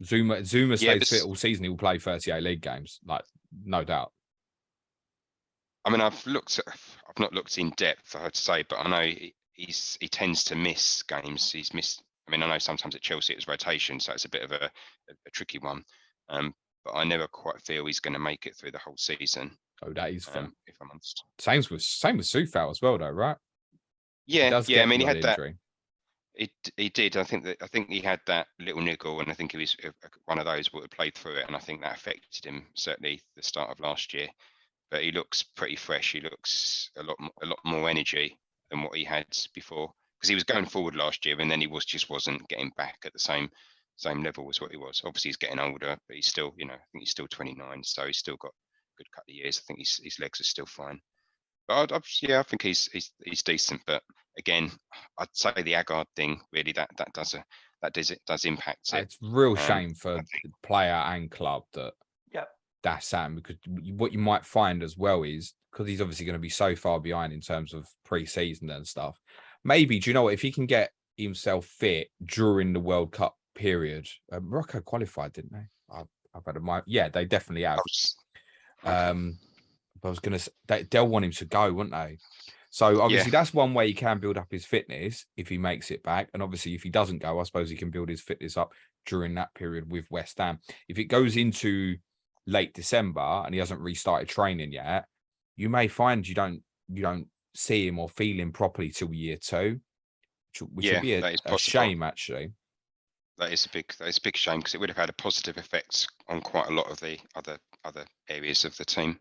Zuma stays fit all season. He will play 38 league games, like no doubt. I mean, I've not looked in depth, I have to say, but I know he tends to miss games. He's missed. I mean, I know sometimes at Chelsea it was rotation, so it's a bit of a tricky one. But I never quite feel he's going to make it through the whole season. Oh, that is fair. If I'm honest. Same with Soufal as well, though, right? Yeah, does yeah. I get mean, he blood had that. injury. He did. I think he had that little niggle, and I think he was one of those would have played through it, and I think that affected him certainly the start of last year. But he looks pretty fresh. He looks a lot more energy than what he had before, because he was going forward last year, and then he wasn't getting back at the same level as what he was. Obviously, he's getting older, but he's still, I think he's still 29, so he's still got a good couple of years. I think his legs are still fine. But I think he's decent. But again, I'd say the Aguerd thing really that does impact it. It's real I shame for the player and club that that's Sam, because what you might find as well is, because he's obviously going to be so far behind in terms of pre-season and stuff. Maybe, do you know what? If he can get himself fit during the World Cup period, Morocco qualified, didn't they? I've had yeah, they definitely have. Okay. I was going to say they'll want him to go, wouldn't they? So obviously that's one way he can build up his fitness if he makes it back. And obviously if he doesn't go, I suppose he can build his fitness up during that period with West Ham. If it goes into late December and he hasn't restarted training yet, you may find you don't see him or feel him properly till year 2, which would be a shame actually. That is a big shame, because it would have had a positive effect on quite a lot of the other areas of the team.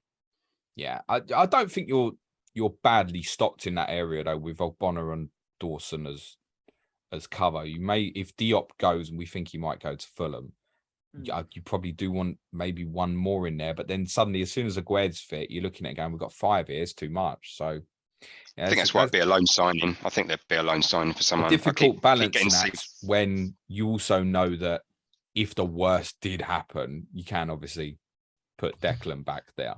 Yeah, I don't think you're badly stocked in that area though, with Ogbonna and Dawson as cover. You may, if Diop goes, and we think he might go to Fulham, you probably do want maybe one more in there. But then suddenly, as soon as Aguerd's fit, you're looking at going, we've got 5 here, it's too much. So I think that's why it'd be a loan signing. I think there'd be a loan signing for someone. A difficult balancing act when you also know that if the worst did happen, you can obviously put Declan back there.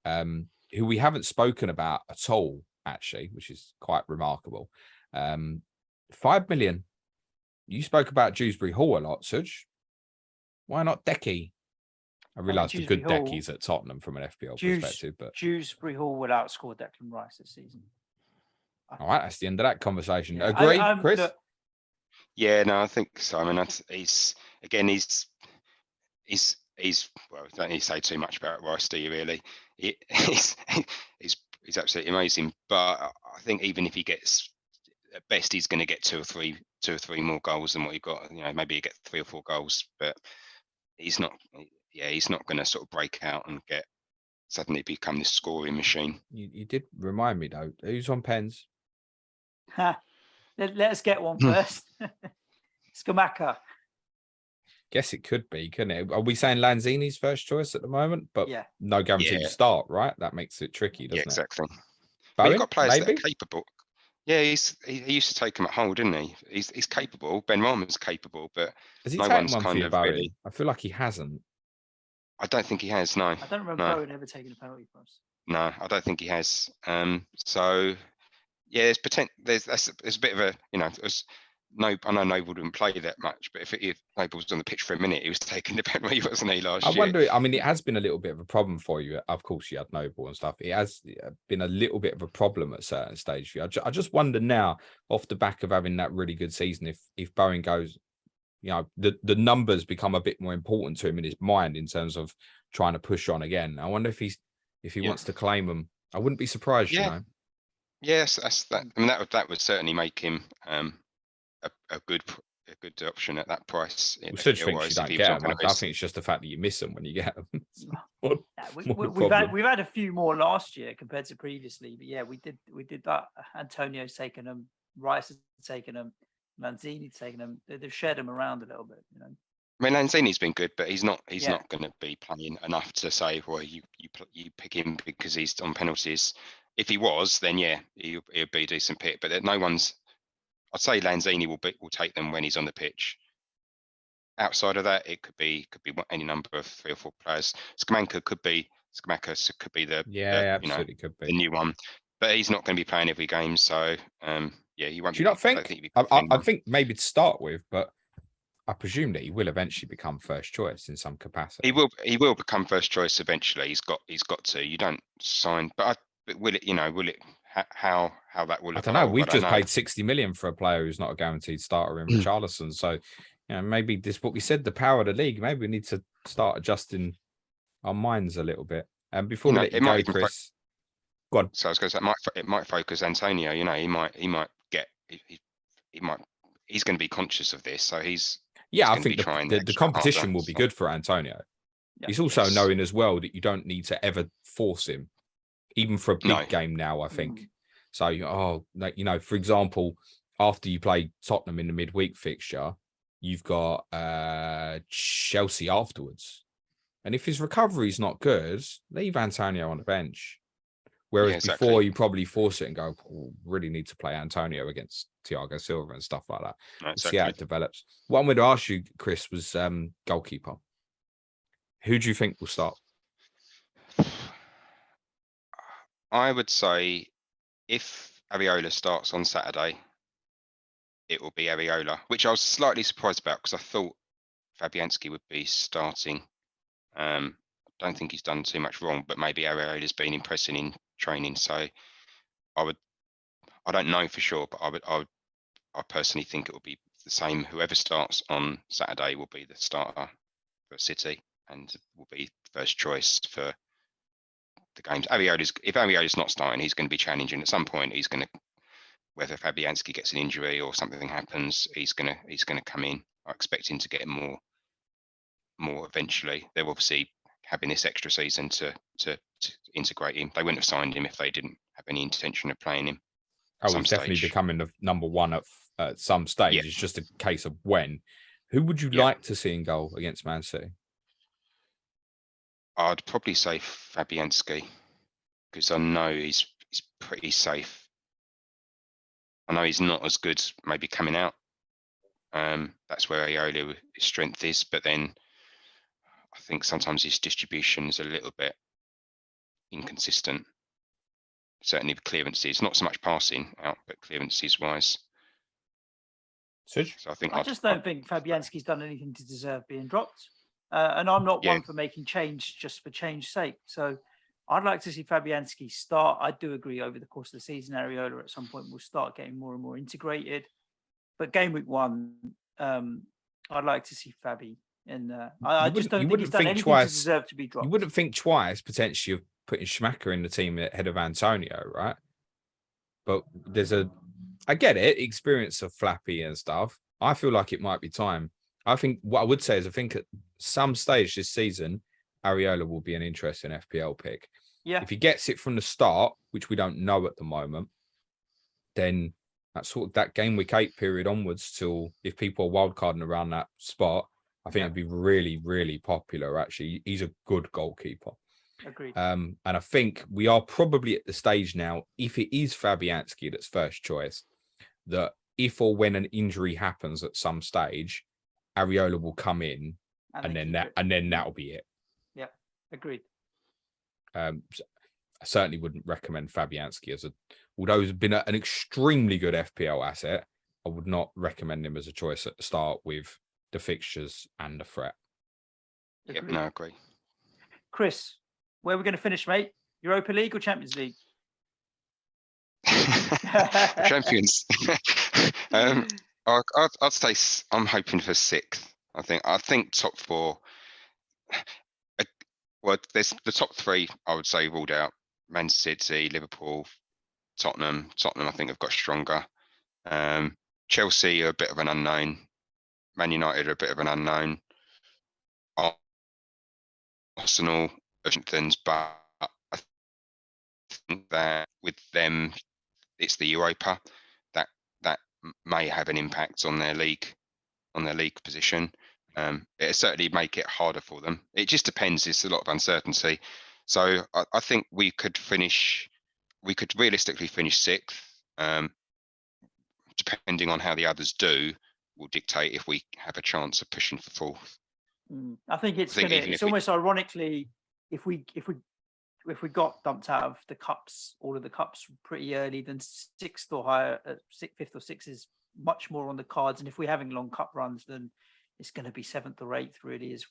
Who we haven't spoken about at all, actually, which is quite remarkable. 5 million. You spoke about Dewsbury Hall a lot, Suj. Why not Decky? I realise the good Decky's at Tottenham from an FPL perspective, but Dewsbury Hall would outscore Declan Rice this season. All right, that's the end of that conversation. Yeah, agree, Chris? Yeah, no, I think so. I mean, he's well, don't need to say too much about Rice, do you really? He's absolutely amazing. But I think even if he gets, at best, he's going to get two or three more goals than what he got. Maybe he get 3 or 4 goals, but he's not. Yeah, he's not going to sort of break out and suddenly become this scoring machine. You did remind me though. Who's on pens? Let us get one first. Scamacca. Guess it could be, couldn't it? Are we saying Lanzini's first choice at the moment? But no guarantee to start, right? That makes it tricky, doesn't it? Exactly. Bowen, you've got players maybe? that are capable. Yeah, he used to take him at Hull, didn't he? He's capable. Ben Rahman's capable, but has he no taken one's one kind for of Bowen? really. I feel like he hasn't. I don't think he has. No. I don't remember Bowen ever taking a penalty for us. No, I don't think he has. So yeah, there's potential. There's a bit of a I know Noble didn't play that much, but if Noble was on the pitch for a minute, he was taking the penalty, wasn't he, last year? I wonder. I mean, it has been a little bit of a problem for you. Of course, you had Noble and stuff. It has been a little bit of a problem at a certain stage for you. I just wonder now, off the back of having that really good season, if Bowen goes, the numbers become a bit more important to him in his mind in terms of trying to push on again. I wonder if he wants to claim them. I wouldn't be surprised. Yes, that's that. I mean, that would certainly make him a good option at that price. Such thinks you don't get them. I think it's just the fact that you miss them when you get them. We've had a few more last year compared to previously, but yeah, we did that. Antonio's taken them, Rice has taken them, Lanzini's taken them. They've shared them around a little bit. I mean, Lanzini's been good, but he's not going to be playing enough to say, well, you pick him because he's on penalties. If he was, then yeah, he'll be a decent pick. But no one's. I'd say Lanzini will take them when he's on the pitch. Outside of that, it could be any number of 3 or 4 players. Scamacca could be absolutely could be the new one, but he's not going to be playing every game, so he won't. Do you not think? I think maybe to start with, but I presume that he will eventually become first choice in some capacity. He will become first choice eventually. He's got to. You don't sign, but will it? Will it? How that will? I don't know. We've just paid 60 million for a player who's not a guaranteed starter in Richarlison. So, maybe this what we said. The power of the league. Maybe we need to start adjusting our minds a little bit. And before You we know, let you it might go, even Chris, go on. So I was going to say, it might focus Antonio. You know, he might get he might he's going to be conscious of this, so he's Yeah, I going to be think trying the extra competition harder. will be good for Antonio. Yeah. He's also Yes. knowing as well that you don't need to ever force him, even for a big No. game now, I think. Mm. So, you know, for example, after you play Tottenham in the midweek fixture, you've got Chelsea afterwards. And if his recovery is not good, leave Antonio on the bench. Whereas Yeah, before exactly. you probably force it and go, really need to play Antonio against Thiago Silva and stuff like that. No, We'll see how it develops. What I'm going to ask you, Chris, was goalkeeper. Who do you think will start? I would say if Areola starts on Saturday, it will be Areola, which I was slightly surprised about because I thought Fabianski would be starting. I don't think he's done too much wrong, but maybe Areola's been impressing in training. So I don't know for sure, but I personally think it will be the same. Whoever starts on Saturday will be the starter for City and will be first choice for the games. If Areola's not starting, he's going to be challenging at some point. He's going to, whether Fabianski gets an injury or something happens, he's going to come in. I expect him to get more eventually. They're obviously having this extra season to integrate him. They wouldn't have signed him if they didn't have any intention of playing him. Oh, he's definitely becoming the number one at some stage. Yeah. It's just a case of when. Who would you like to see in goal against Man City? I'd probably say Fabianski because I know he's pretty safe. I know he's not as good maybe coming out. That's where Areola's strength is, but then I think sometimes his distribution is a little bit inconsistent. Certainly with clearances, not so much passing out, but clearances wise. Suj? So I think I just don't think Fabianski's done anything to deserve being dropped. And I'm not one for making change just for change's sake. So I'd like to see Fabianski start. I do agree over the course of the season, Areola at some point will start getting more and more integrated. But game week 1, I'd like to see Fabi in there. I just don't think he's done anything to deserve to be dropped. You wouldn't think twice, potentially, of putting Scamacca in the team ahead of Antonio, right? But I get it, experience of Flappy and stuff. I feel like it might be time. I think what I would say is I think at some stage this season, Areola will be an interesting FPL pick. Yeah. If he gets it from the start, which we don't know at the moment, then that sort of that game week 8 period onwards till if people are wildcarding around that spot, I think it'd be really, really popular. Actually, he's a good goalkeeper. Agreed. And I think we are probably at the stage now, if it is Fabianski that's first choice, that if or when an injury happens at some stage, Areola will come in and then that'll be it. Yeah, agreed. I certainly wouldn't recommend Fabianski although he's been an extremely good FPL asset, I would not recommend him as a choice at the start with the fixtures and the threat. Yep, no, I agree. Chris, where are we going to finish, mate? Europa League or Champions League? Champions. I'd say I'm hoping for 6th. I think top 4. Well, there's the top 3. I would say ruled out: Man City, Liverpool, Tottenham. I think have got stronger. Chelsea are a bit of an unknown. Man United are a bit of an unknown. Arsenal are strengthened, but I think that with them, it's the Europa that may have an impact on their league position. It certainly make it harder for them. It just depends. It's a lot of uncertainty. So I think we could realistically finish 6th. Depending on how the others do, will dictate if we have a chance of pushing for 4th. I think it's almost ironically, if we got dumped out of the cups, all of the cups pretty early, then 6th or higher, 5th or 6th is much more on the cards. And if we're having long cup runs, then it's going to be 7th or 8th. Really, is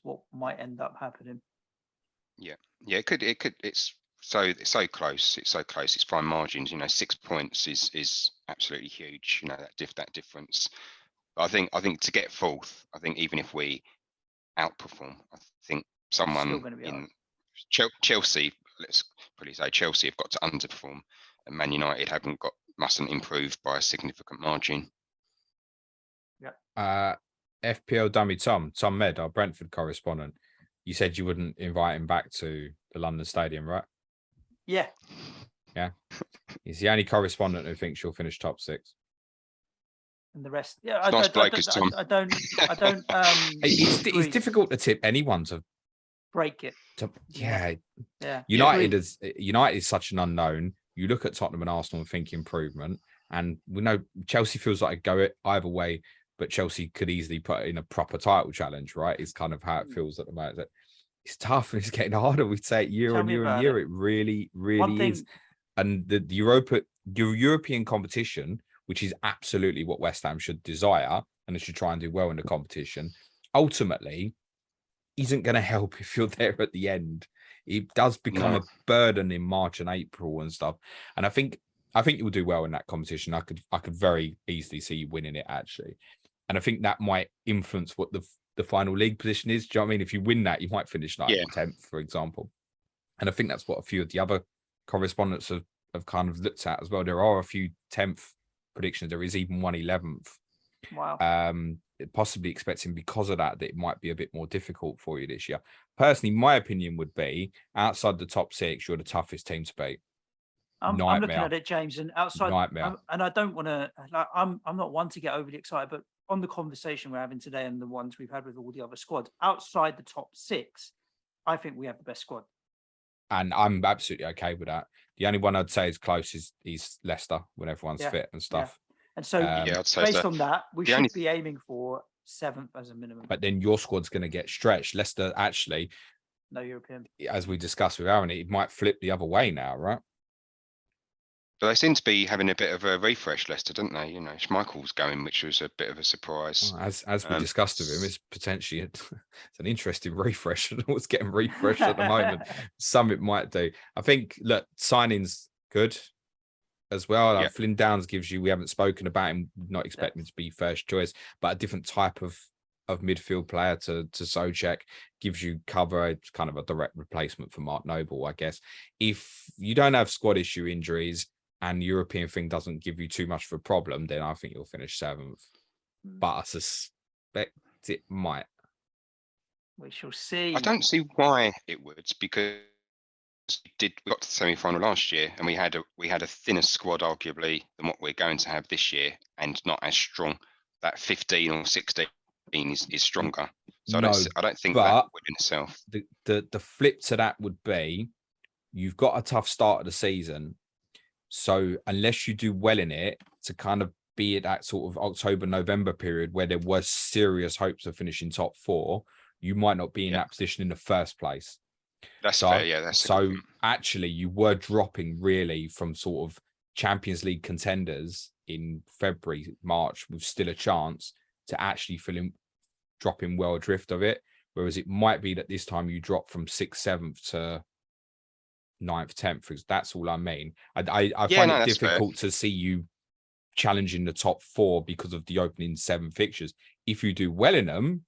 what might end up happening. Yeah, it could. It's so close. It's so close. It's fine margins. 6 points is absolutely huge. That difference. But I think to get 4th, I think even if we outperform, I think someone Chelsea, let's probably say Chelsea have got to underperform, and Man United mustn't improve by a significant margin. FPL dummy Tom Med, our Brentford correspondent. You said you wouldn't invite him back to the London Stadium, right? Yeah. Yeah. He's the only correspondent who thinks you'll finish top 6. And the rest, yeah, I don't. It's difficult to tip anyone to break it. Yeah. United is such an unknown. You look at Tottenham and Arsenal and think improvement, and we know Chelsea feels like go it either way, but Chelsea could easily put in a proper title challenge, right? It's kind of how it feels at the moment. It's tough and it's getting harder. We say it year on year and year. It really, really is. And the European competition, which is absolutely what West Ham should desire, and they should try and do well in the competition, ultimately isn't going to help if you're there at the end. It does become a burden in March and April and stuff. And I think you'll do well in that competition. I could very easily see you winning it, actually. And I think that might influence what the final league position is. Do you know what I mean? If you win that, you might finish 10th, for example. And I think that's what a few of the other correspondents have kind of looked at as well. There are a few 10th predictions. There is even one 11th. Wow. Possibly expecting because of that it might be a bit more difficult for you this year. Personally, my opinion would be outside the top 6, you're the toughest team to beat. I'm looking at it, James, and outside and I don't want to. I'm not one to get overly excited, but on the conversation we're having today and the ones we've had with all the other squads outside the top 6, I think we have the best squad. And I'm absolutely okay with that. The only one I'd say is close is Leicester when everyone's fit and stuff. Yeah. And so, based on that, we should be aiming for 7th as a minimum. But then your squad's going to get stretched. Leicester, actually, no European. As we discussed with Aaron, it might flip the other way now, right? But they seem to be having a bit of a refresh, Leicester, don't they? You know, Michail's going, which was a bit of a surprise. As we discussed with him, it's potentially it's an interesting refresh. I don't know what's getting refreshed at the moment. Some it might do. I think, look, signing's good as well. Like Flynn Downs gives you, we haven't spoken about him, not expecting him to be first choice, but a different type of midfield player to Soucek, gives you cover. It's kind of a direct replacement for Mark Noble, I guess. If you don't have squad issue injuries and the European thing doesn't give you too much of a problem, then I think you'll finish 7th. But I suspect it might. We shall see. I don't see why it would, because we got to the semi-final last year and we had a thinner squad arguably than what we're going to have this year, and not as strong. That 15 or 16 is stronger. So I don't think that would in itself. The flip to that would be, you've got a tough start of the season. So unless you do well in it, to kind of be at that sort of October, November period where there was serious hopes of finishing top 4, you might not be in that position in the first place. That's fair, yeah. That's so actually you were dropping really from sort of Champions League contenders in February, March, with still a chance to actually dropping well adrift of it. Whereas it might be that this time you drop from 6th, 7th to 9th, 10th. That's all I mean. I find it difficult to see you challenging the top 4 because of the opening 7 fixtures. If you do well in them,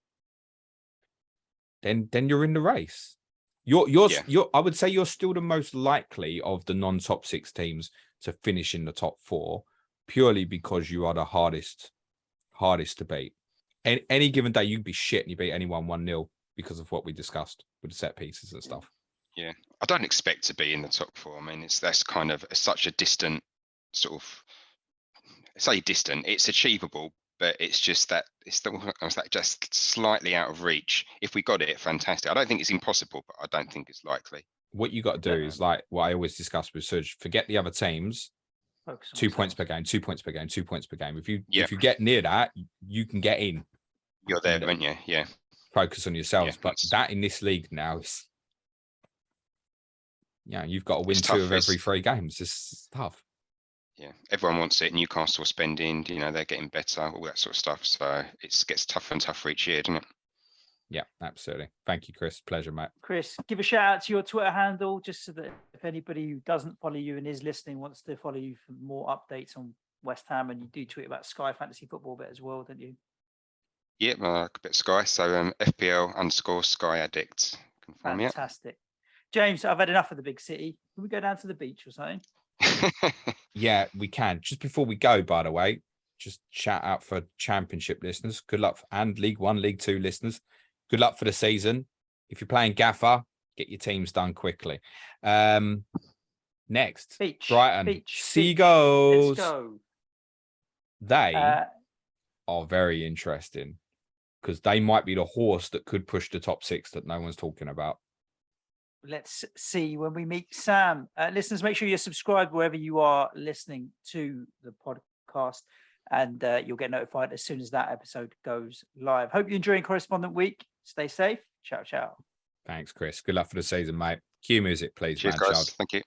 then you're in the race. I would say you're still the most likely of the non-top 6 teams to finish in the top 4, purely because you are the hardest to beat. Any given day, you'd be shit and you beat anyone 1-0 because of what we discussed with the set pieces and stuff. Yeah, I don't expect to be in the top 4. I mean, that's kind of such a distant sort of. Say distant. It's achievable, but it's just that just slightly out of reach. If we got it, fantastic. I don't think it's impossible, but I don't think it's likely. What you got to do is like what I always discuss with Suj. Forget the other teams. 2 points per game, 2 points per game, 2 points per game. If you get near that, you can get in. You're there, aren't you? Yeah. Focus on yourselves, but that in this league now is. Yeah, you've got to win 2 of every 3 games. It's tough. Yeah, everyone wants it. Newcastle spending, they're getting better, all that sort of stuff. So it gets tougher and tougher each year, doesn't it? Yeah, absolutely. Thank you, Chris. Pleasure, mate. Chris, give a shout out to your Twitter handle, just so that if anybody who doesn't follow you and is listening wants to follow you for more updates on West Ham, and you do tweet about Sky Fantasy Football a bit as well, don't you? Yeah, a bit Sky. So FPL _Sky Addict. Fantastic. James, I've had enough of the big city. Can we go down to the beach or something? Yeah, we can. Just before we go, by the way, just shout out for Championship listeners. Good luck, and League One, League Two listeners. Good luck for the season. If you're playing Gaffer, get your teams done quickly. Next, Beach. Brighton. Beach. Seagulls. Let's go. They are very interesting because they might be the horse that could push the top 6 that no one's talking about. Let's see when we meet Sam. Listeners, make sure you're subscribed wherever you are listening to the podcast, and you'll get notified as soon as that episode goes live. Hope you're enjoying Correspondent Week. Stay safe. Ciao, ciao. Thanks, Chris. Good luck for the season, mate. Cue music, please. Cheers, man, guys. Thank you.